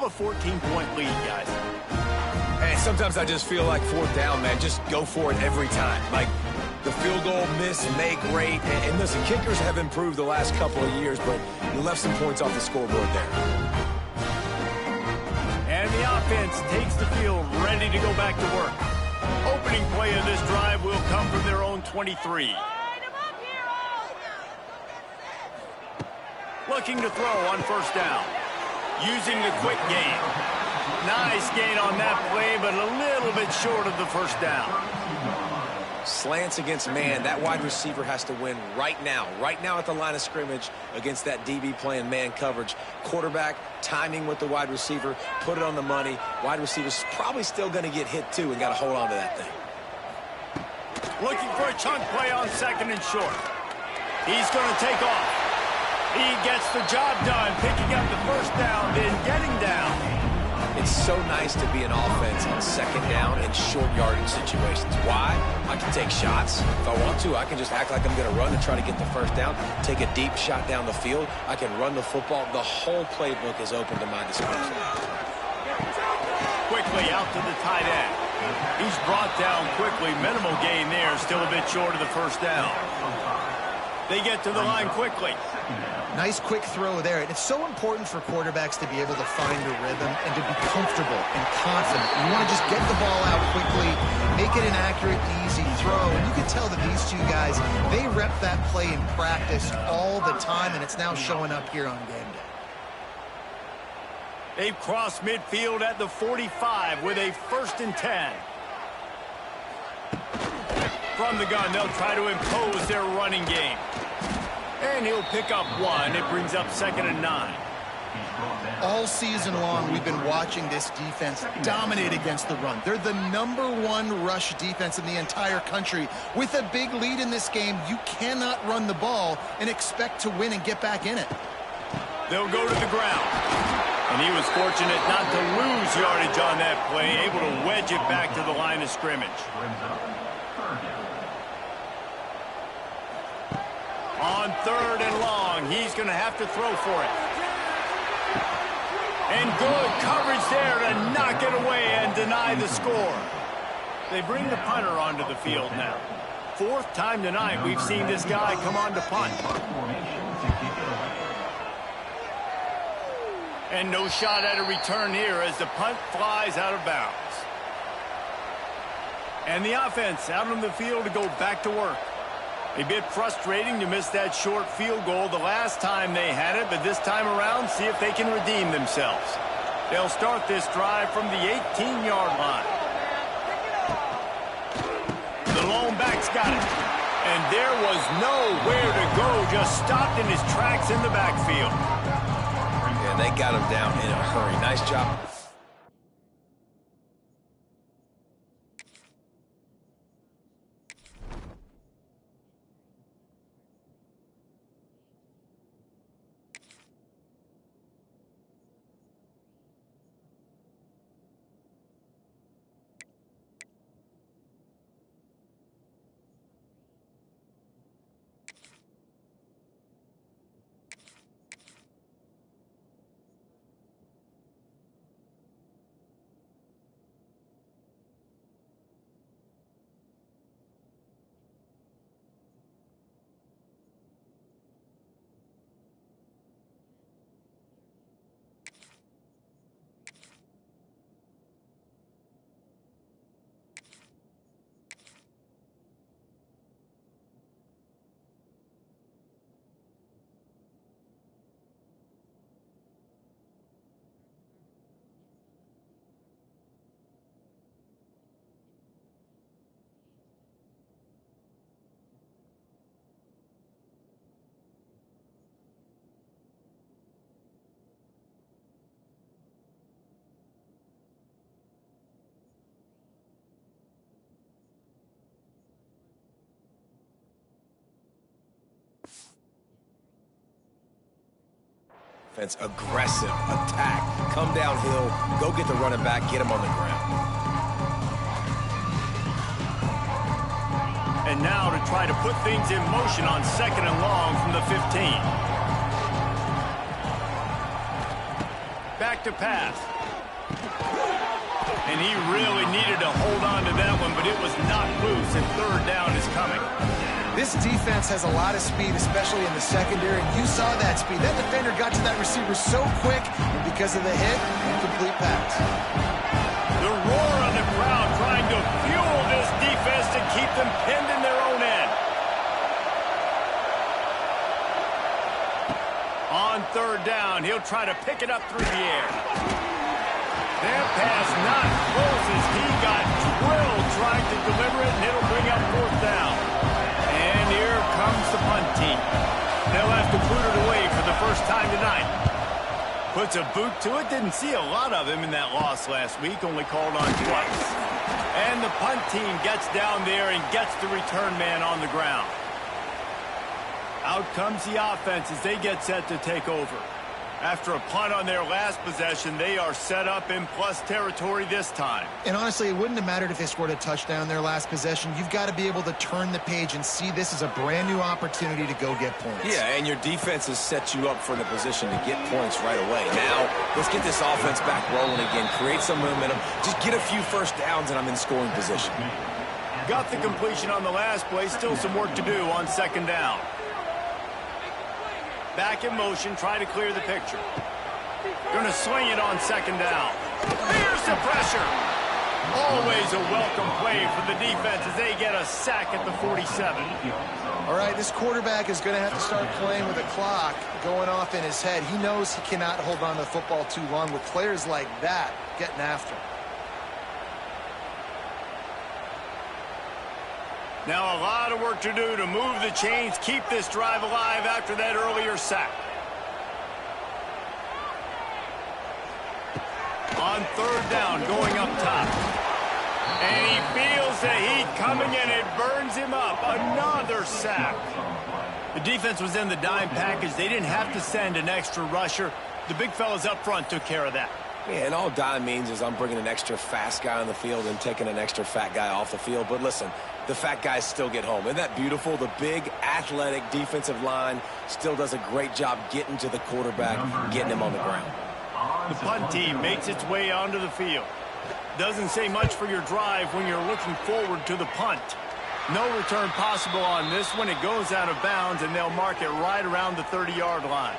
Still a 14-point lead, guys. Hey, sometimes I just feel like fourth down, man. Just go for it every time. Like, the field goal, miss, make, rate. And listen, kickers have improved the last couple of years, but you left some points off the scoreboard there. And the offense takes the field, ready to go back to work. Opening play of this drive will come from their own 23. Looking to throw on first down. Using the quick gain. Nice gain on that play, but a little bit short of the first down. Slants against man. That wide receiver has to win right now at the line of scrimmage against that DB playing man coverage. Quarterback, timing with the wide receiver, put it on the money. Wide receiver's probably still going to get hit too and got to hold on to that thing. Looking for a chunk play on second and short. He's going to take off. He gets the job done, picking up the first down, then getting down. It's so nice to be an offense on second down in short yardage situations. Why? I can take shots. If I want to, I can just act like I'm going to run and try to get the first down, take a deep shot down the field. I can run the football. The whole playbook is open to my disposal. Quickly out to the tight end. He's brought down quickly. Minimal gain there, still a bit short of the first down. They get to the line quickly. Nice quick throw there. And it's so important for quarterbacks to be able to find a rhythm and to be comfortable and confident. You want to just get the ball out quickly, make it an accurate, easy throw. And you can tell that these two guys, they rep that play in practice all the time, and it's now showing up here on game day. They've crossed midfield at the 45 with a 1st and 10. From the gun, they'll try to impose their running game. And he'll pick up one. It brings up 2nd and 9. All season long, we've been watching this defense dominate against the run. They're the #1 rush defense in the entire country. With a big lead in this game, you cannot run the ball and expect to win and get back in it. They'll go to the ground. And he was fortunate not to lose yardage on that play, able to wedge it back to the line of scrimmage. On 3rd and long, he's going to have to throw for it. And good coverage there to knock it away and deny the score. They bring the punter onto the field now. 4th time tonight we've seen this guy come on to punt. And no shot at a return here as the punt flies out of bounds. And the offense out on the field to go back to work. A bit frustrating to miss that short field goal the last time they had it, but this time around, see if they can redeem themselves. They'll start this drive from the 18-yard line. The lone back's got it. And there was nowhere to go, just stopped in his tracks in the backfield. Yeah, they got him down in a hurry. Nice job. Aggressive attack. Come downhill. Go get the running back. Get him on the ground. And now to try to put things in motion on 2nd and long from the 15. Back back to pass. And he really needed to hold on to that one, but it was knocked loose, and third down is coming. This defense has a lot of speed, especially in the secondary, and you saw that speed. That defender got to that receiver so quick, and because of the hit, incomplete pass. The roar on the crowd trying to fuel this defense to keep them pinned in their own end. On third down, he'll try to pick it up through the air. That pass not close as he got drilled trying to deliver it, and it'll bring up fourth down. And here comes the punt team. They'll have to boot it away for the first time tonight. Puts a boot to it. Didn't see a lot of him in that loss last week. Only called on twice. And the punt team gets down there and gets the return man on the ground. Out comes the offense as they get set to take over. After a punt on their last possession, they are set up in plus territory this time. And honestly, it wouldn't have mattered if they scored a touchdown their last possession. You've got to be able to turn the page and see this as a brand new opportunity to go get points. Yeah, and your defense has set you up for the position to get points right away. Now, let's get this offense back rolling again, create some momentum, just get a few first downs, and I'm in scoring position. Got the completion on the last play, still some work to do on second down. Back in motion, try to clear the picture. Going to swing it on second down. Here's the pressure. Always a welcome play for the defense as they get a sack at the 47. All right, this quarterback is going to have to start playing with a clock going off in his head. He knows he cannot hold on to the football too long with players like that getting after him. Now a lot of work to do to move the chains, keep this drive alive after that earlier sack. On third down, going up top. And he feels the heat coming and it burns him up. Another sack. The defense was in the dime package. They didn't have to send an extra rusher. The big fellas up front took care of that. Yeah, and all dime means is I'm bringing an extra fast guy on the field and taking an extra fat guy off the field. But listen, the fat guys still get home. Isn't that beautiful? The big, athletic defensive line still does a great job getting to the quarterback, getting him on the ground. The punt team makes its way onto the field. Doesn't say much for your drive when you're looking forward to the punt. No return possible on this one. It goes out of bounds, and they'll mark it right around the 30-yard line.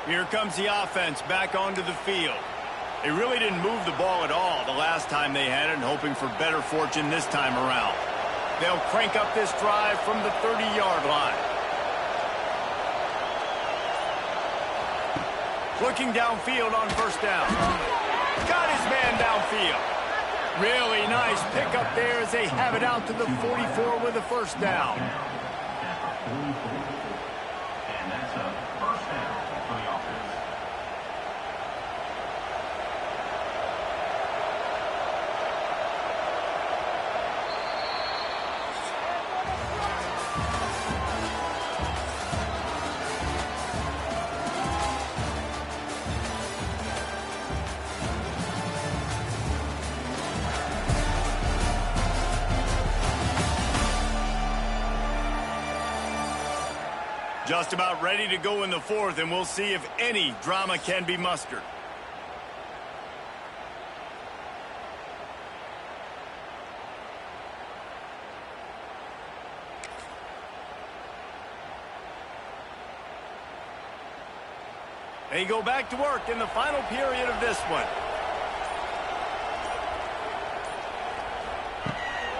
Here comes the offense back onto the field. They really didn't move the ball at all the last time they had it, and hoping for better fortune this time around. They'll crank up this drive from the 30-yard line. Looking downfield on first down. Got his man downfield. Really nice pickup there as they have it out to the 44 with a first down. And that's a first down for the offense. Just about ready to go in the fourth, and we'll see if any drama can be mustered. They go back to work in the final period of this one.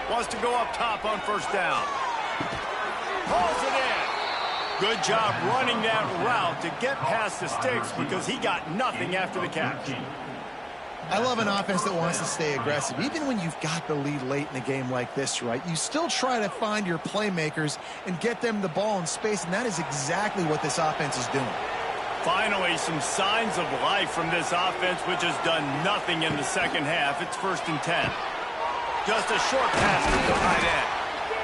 Wants to go up top on first down. Pulls it in. Good job running that route to get past the sticks because he got nothing after the catch. I love an offense that wants to stay aggressive. Even when you've got the lead late in a game like this, right, you still try to find your playmakers and get them the ball in space, and that is exactly what this offense is doing. Finally, some signs of life from this offense, which has done nothing in the second half. It's 1st and 10. Just a short pass to the tight end.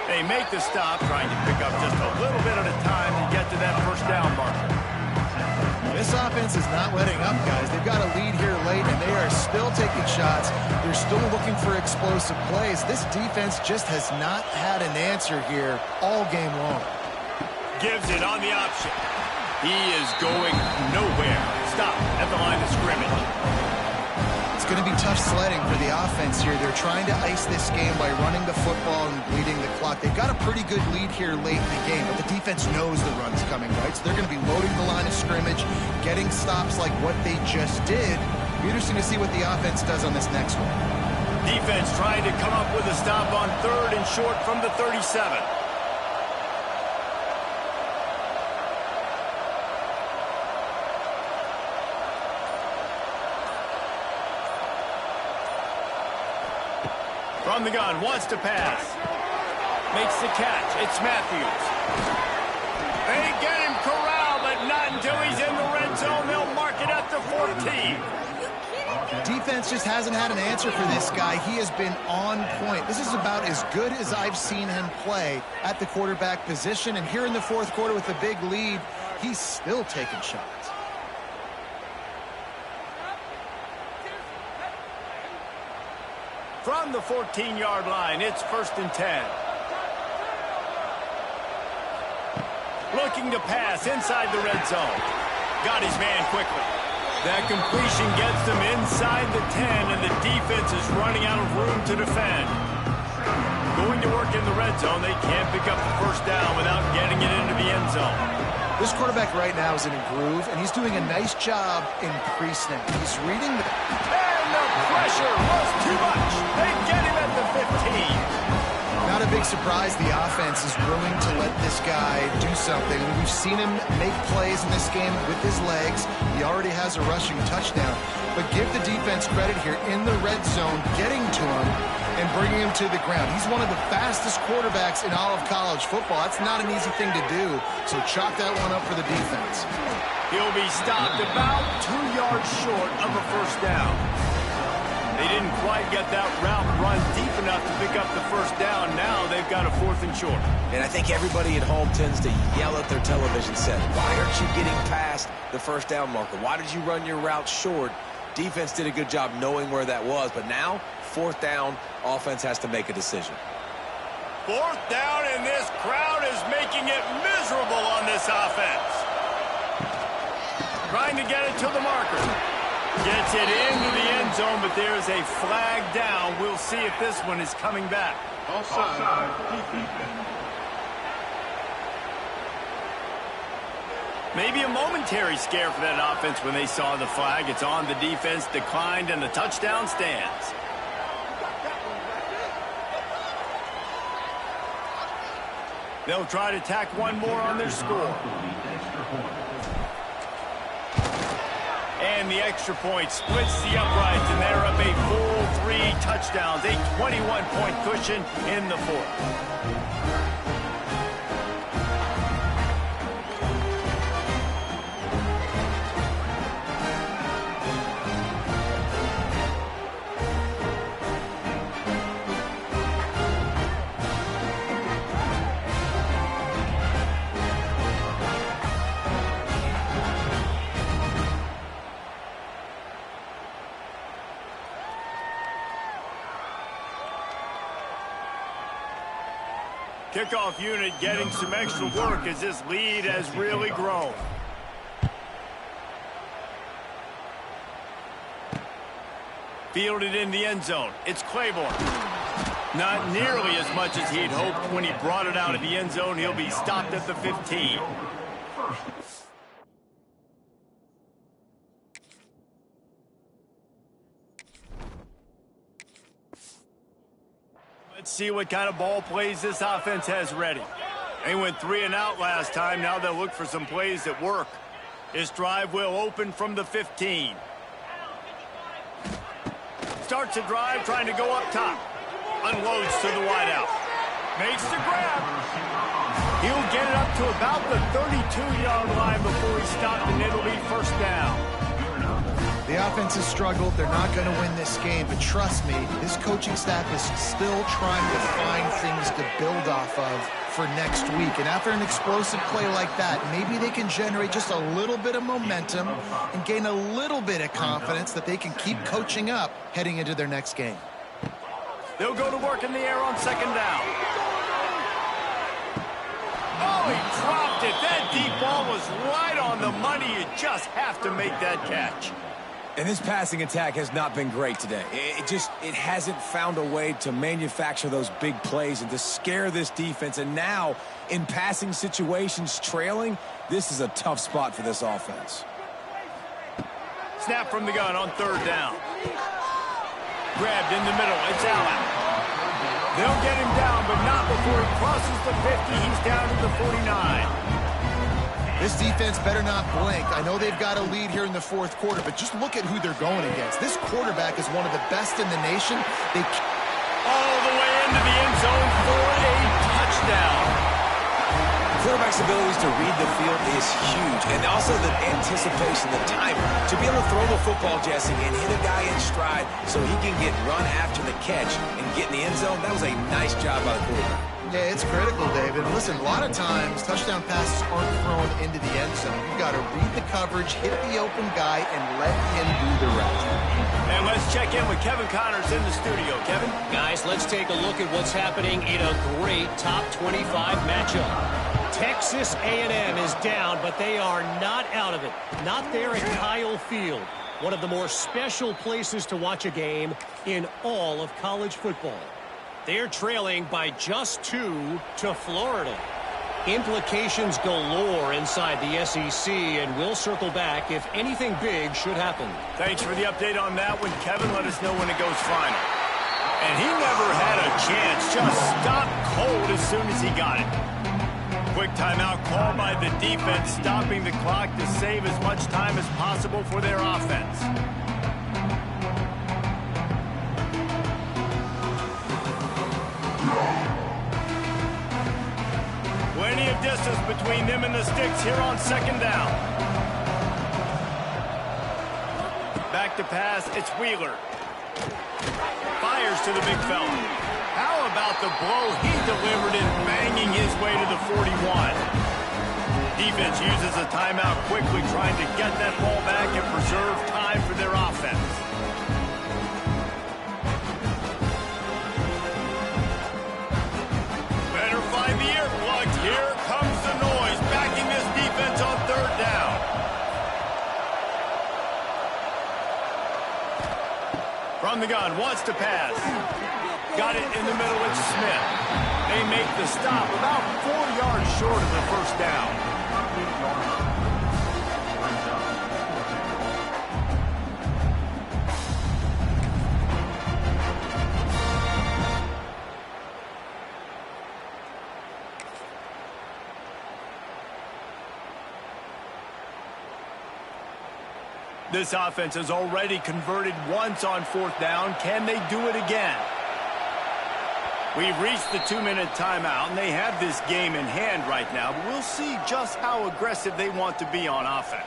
They make the stop, trying to pick up just a little bit at a time to get to that first down marker. This offense is not letting up, guys. They've got a lead here late, and they are still taking shots. They're still looking for explosive plays. This defense just has not had an answer here all game long. Gives it on the option. He is going nowhere. Stop at the line of scrimmage. going to be tough sledding for the offense here. They're trying to ice this game by running the football and bleeding the clock. They've got a pretty good lead here late in the game, but the defense knows the run's coming, right? So they're going to be loading the line of scrimmage, getting stops like what they just did. It'll be interesting to see what the offense does on this next one. Defense trying to come up with a stop on 3rd and short from the 37. From the gun, wants to pass. Makes the catch. It's Matthews. They get him corralled, but not until he's in the red zone. They'll mark it at the 14. Defense just hasn't had an answer for this guy. He has been on point. This is about as good as I've seen him play at the quarterback position. And here in the 4th quarter with a big lead, he's still taking shots. From the 14-yard line, it's 1st and 10. Looking to pass inside the red zone. Got his man quickly. That completion gets them inside the 10, and the defense is running out of room to defend. Going to work in the red zone, they can't pick up the 1st down without getting it into the end zone. This quarterback right now is in a groove, and he's doing a nice job in pre-snap. He's reading the... And the pressure was too much. They get him at the 15. Not a big surprise the offense is willing to let this guy do something. We've seen him make plays in this game with his legs. He already has a rushing touchdown. But give the defense credit here in the red zone, getting to him and bringing him to the ground. He's one of the fastest quarterbacks in all of college football. That's not an easy thing to do, so chalk that one up for the defense. He'll be stopped about 2 yards short of a 1st down. They didn't quite get that route run deep enough to pick up the 1st down. Now they've got a 4th and short. And I think everybody at home tends to yell at their television set. Why aren't you getting past the 1st down marker? Why did you run your route short? Defense did a good job knowing where that was. But now, 4th down, offense has to make a decision. 4th down, and this crowd is making it miserable on this offense. Trying to get it to the marker. Gets it into the end zone, but there's a flag down. We'll see if this one is coming back. Offside. Maybe a momentary scare for that offense when they saw the flag. It's on the defense, declined, and the touchdown stands. They'll try to tack one more on their score. And the extra point splits the uprights, and they're up a full 3 touchdowns, a 21-point cushion in the 4th. Kickoff unit getting some extra work as this lead has really grown. Fielded in the end zone. It's Claiborne. Not nearly as much as he'd hoped when he brought it out of the end zone. He'll be stopped at the 15. Let's see what kind of ball plays this offense has ready. They went 3 and out last time. Now they'll look for some plays that work. This drive will open from the 15. Starts a drive trying to go up top. Unloads to the wideout. Makes the grab. He'll get it up to about the 32-yard line before he's stopped, and it'll be 1st down. The offense has struggled. They're not going to win this game, but trust me, this coaching staff is still trying to find things to build off of for next week. And after an explosive play like that, maybe they can generate just a little bit of momentum and gain a little bit of confidence that they can keep coaching up heading into their next game. They'll go to work in the air on 2nd down. Oh, he dropped it. That deep ball was right on the money. You just have to make that catch. And this passing attack has not been great today. It hasn't found a way to manufacture those big plays and to scare this defense. And now, in passing situations, trailing, this is a tough spot for this offense. Snap from the gun on third down. Grabbed in the middle. It's Allen. They'll get him down, but not before he crosses the 50. He's down to the 49. This defense better not blink. I know they've got a lead here in the fourth quarter, but just look at who they're going against. This quarterback is one of the best in the nation. All the way into the end zone for a touchdown. Quarterback's abilities to read the field is huge, and also the anticipation, the timing. To be able to throw the football, Jesse, and hit a guy in stride so he can get run after the catch and get in the end zone, that was a nice job by the quarterback. Yeah, it's critical, David. Listen, a lot of times touchdown passes aren't thrown into the end zone. You've got to read the coverage, hit the open guy, and let him do the rest. And let's check in with Kevin Connors in the studio. Kevin? Guys, let's take a look at what's happening in a great top 25 matchup. Texas A&M is down, but they are not out of it. Not there at Kyle Field, one of the more special places to watch a game in all of college football. They're trailing by just 2 to Florida. Implications galore inside the SEC, and we'll circle back if anything big should happen. Thanks for the update on that one, Kevin. Let us know when it goes final. And he never had a chance. Just stopped cold as soon as he got it. Quick timeout called by the defense, stopping the clock to save as much time as possible for their offense. Plenty of distance between them and the sticks here on second down. Back to pass, it's Wheeler. Fires to the big fella. How about the blow he delivered in banging his way to the 41? Defense uses a timeout quickly, trying to get that ball back and preserve time for their offense. Better find the earplugs. Here comes the noise, backing this defense on third down. From the gun, wants to pass. Got it in the middle, it's Smith. They make the stop about 4 yards short of the first down. This offense has already converted once on fourth down. Can they do it again? We've reached the 2-minute timeout, and they have this game in hand right now, but we'll see just how aggressive they want to be on offense.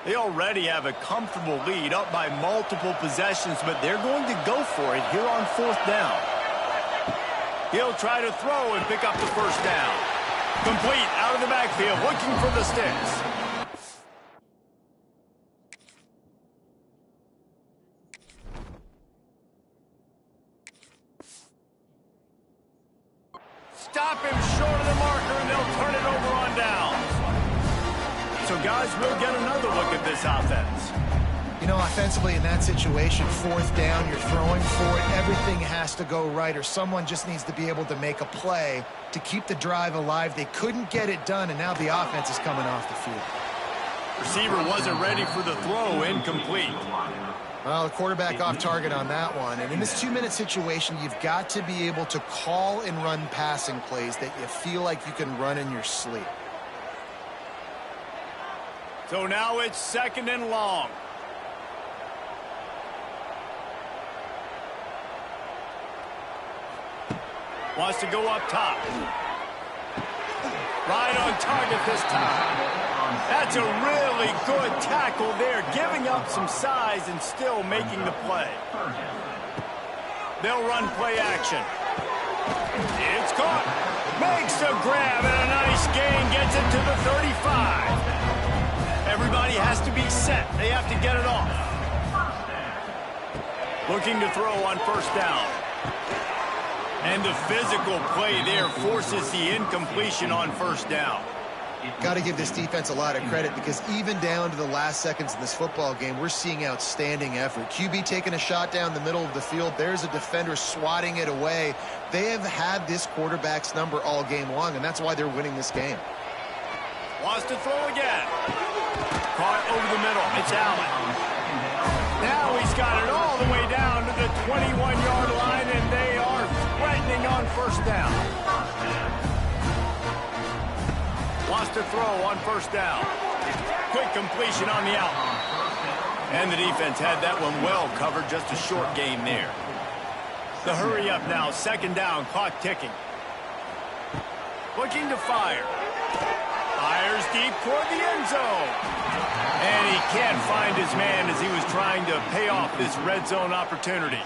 They already have a comfortable lead, up by multiple possessions, but they're going to go for it here on fourth down. He'll try to throw and pick up the first down. Complete out of the backfield, looking for the sticks. Stop him short of the marker, and they'll turn it over on downs. So, guys, we'll get another look at this offense. You know, offensively in that situation, fourth down, you're throwing for it. Everything has to go right, or someone just needs to be able to make a play to keep the drive alive. They couldn't get it done, and now the offense is coming off the field. Receiver wasn't ready for the throw, incomplete. Well, the quarterback off target on that one. And in this 2-minute situation, you've got to be able to call and run passing plays that you feel like you can run in your sleep. So now it's second and long. Wants to go up top. Right on target this time. That's a really good tackle there, giving up some size and still making the play. They'll run play action. It's caught. Makes a grab and a nice gain, gets it to the 35. Everybody has to be set. They have to get it off. Looking to throw on first down. And the physical play there forces the incompletion on first down. Got to give this defense a lot of credit because even down to the last seconds in this football game, we're seeing outstanding effort. QB taking a shot down the middle of the field. There's a defender swatting it away. They have had this quarterback's number all game long, and that's why they're winning this game. Wants to throw again. Caught over the middle. It's Allen. Now he's got it all the way down to the 21-yard line, and they are threatening on first down. Wants to throw on first down. Quick completion on the out. And the defense had that one well covered. Just a short game there. The hurry up now. Second down. Clock ticking. Looking to fire. Fires deep toward the end zone. And he can't find his man as he was trying to pay off this red zone opportunity.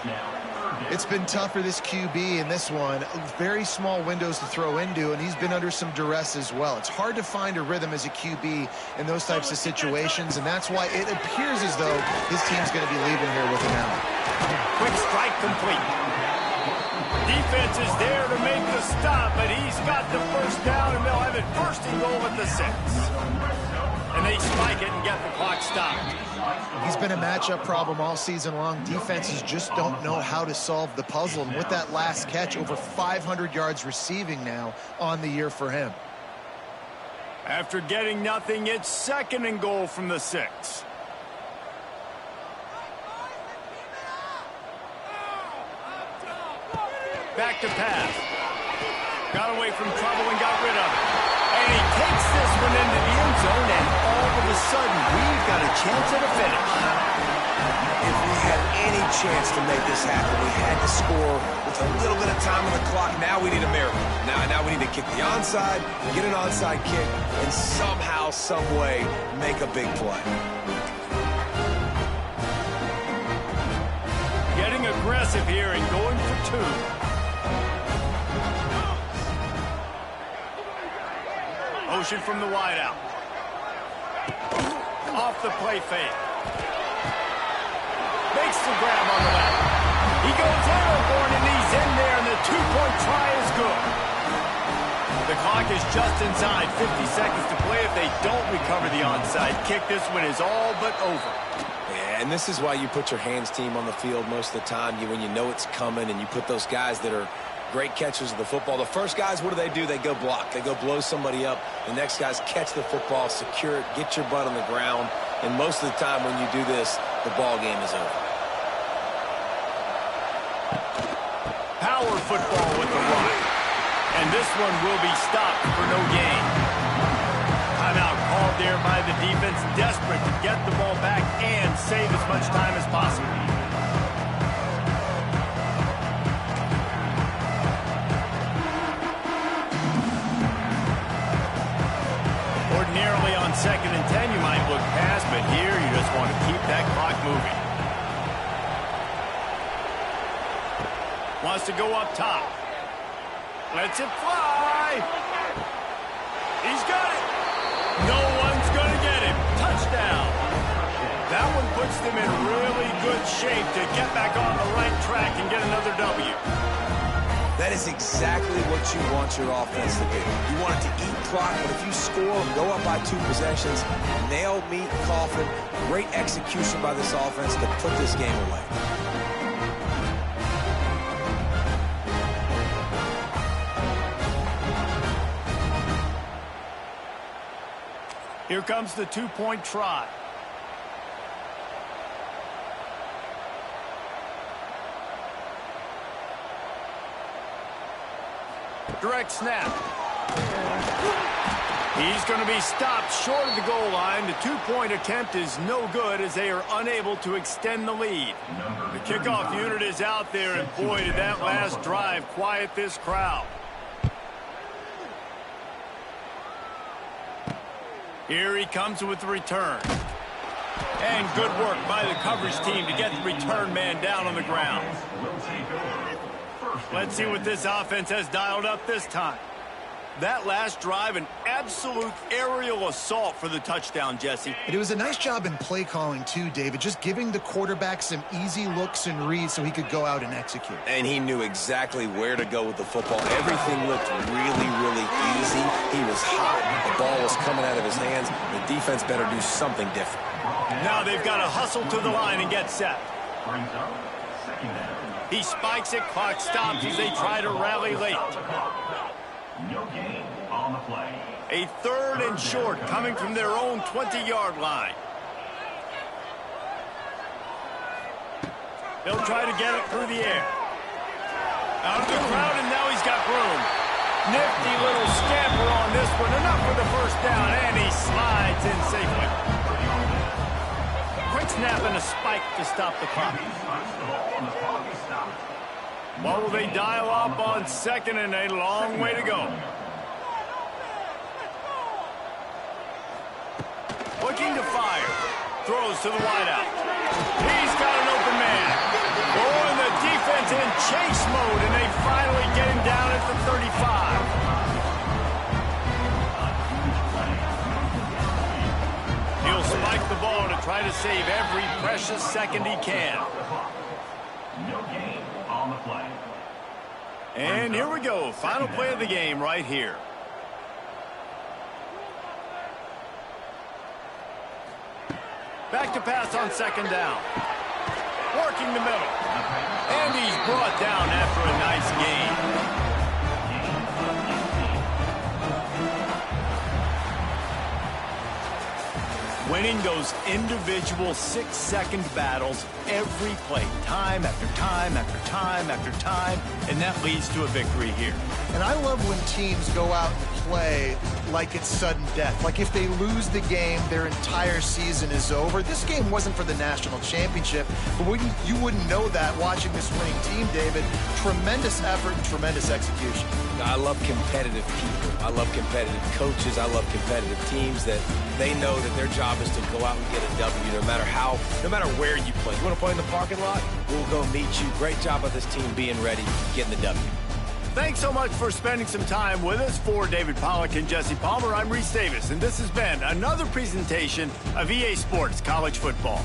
It's been tough for this QB in this one. Very small windows to throw into, and he's been under some duress as well. It's hard to find a rhythm as a QB in those types of situations, and that's why it appears as though his team's going to be leaving here with an out. Quick strike complete. Defense is there to make the stop, but he's got the first down, and they'll have it first and goal at the 6. And they spike it and get the clock stopped. He's been a matchup problem all season long. Defenses just don't know how to solve the puzzle. And with that last catch, over 500 yards receiving now on the year for him. After getting nothing, it's second and goal from the 6. Back to pass. Got away from trouble and got rid of it. And he takes this one into the end zone, and all of a sudden, we've got a chance at a finish. If we had any chance to make this happen, we had to score with a little bit of time on the clock. Now we need a miracle. Now we need to kick the onside, get an onside kick, and somehow, some way, make a big play. Getting aggressive here and going for 2. Motion from the wideout. Off the play fake. Makes the grab on the left. He goes airborne and he's in there, and the 2-point try is good. The clock is just inside 50 seconds to play. If they don't recover the onside kick, this one is all but over. Yeah, and this is why you put your hands team on the field most of the time. When you know it's coming, and you put those guys that are great catchers of the football. The first guys, what do? They go block. They go blow somebody up. The next guys catch the football, secure it, get your butt on the ground. And most of the time when you do this, the ball game is over. Power football with the run. And this one will be stopped for no gain. Timeout called there by the defense, desperate to get the ball back and save as much time as possible. Ordinarily on 2nd and 10, you might look past, but here you just want to keep that clock moving. Wants to go up top. Lets it fly. He's got it. No one's going to get him. Touchdown. That one puts them in really good shape to get back on the right track and get another W. That is exactly what you want your offense to do. You want it to eat clock, but if you score, go up by 2 possessions, nail, meet, coffin, great execution by this offense to put this game away. Here comes the 2-point try. Direct snap. He's going to be stopped short of the goal line. The 2-point attempt is no good as they are unable to extend the lead. The kickoff unit is out there, and boy, did that last drive quiet this crowd. Here he comes with the return. And good work by the coverage team to get the return man down on the ground. Let's see what this offense has dialed up this time. That last drive, an absolute aerial assault for the touchdown, Jesse. It was a nice job in play calling, too, David, just giving the quarterback some easy looks and reads so he could go out and execute. And he knew exactly where to go with the football. Everything looked really, really easy. He was hot. The ball was coming out of his hands. The defense better do something different. Now they've got to hustle to the line and get set. Brings up second down. He spikes it, clock stops as they try to rally late. No gain on the play. A 3rd and short coming from their own 20-yard line. They'll try to get it through the air. Out of the crowd, and now he's got room. Nifty little scamper on this one. Enough for the first down, and he slides in safely. Quick snap and a spike to stop the clock. What will they dial up on 2nd and a long way to go? Looking to fire. Throws to the wideout. He's got an open man. Oh, and the defense in chase mode, and they finally get him down at the 35. He'll spike the ball to try to save every precious second he can. No gain on the play. And here we go. Final play of the game right here. Back to pass on 2nd down. Working the middle. And he's brought down after a nice gain. Winning those individual 6-second battles every play, time after time after time after time, and that leads to a victory here. And I love when teams go out and play like it's sudden death. Like if they lose the game, their entire season is over. This game wasn't for the national championship, but you wouldn't know that watching this winning team, David. Tremendous effort and tremendous execution. I love competitive people. I love competitive coaches. I love competitive teams that they know that their job is to go out and get a W no matter where you play. You want to play in the parking lot? We'll go meet you. Great job of this team being ready, getting the W. Thanks so much for spending some time with us. For David Pollack and Jesse Palmer, I'm Reese Davis, and this has been another presentation of EA Sports College Football.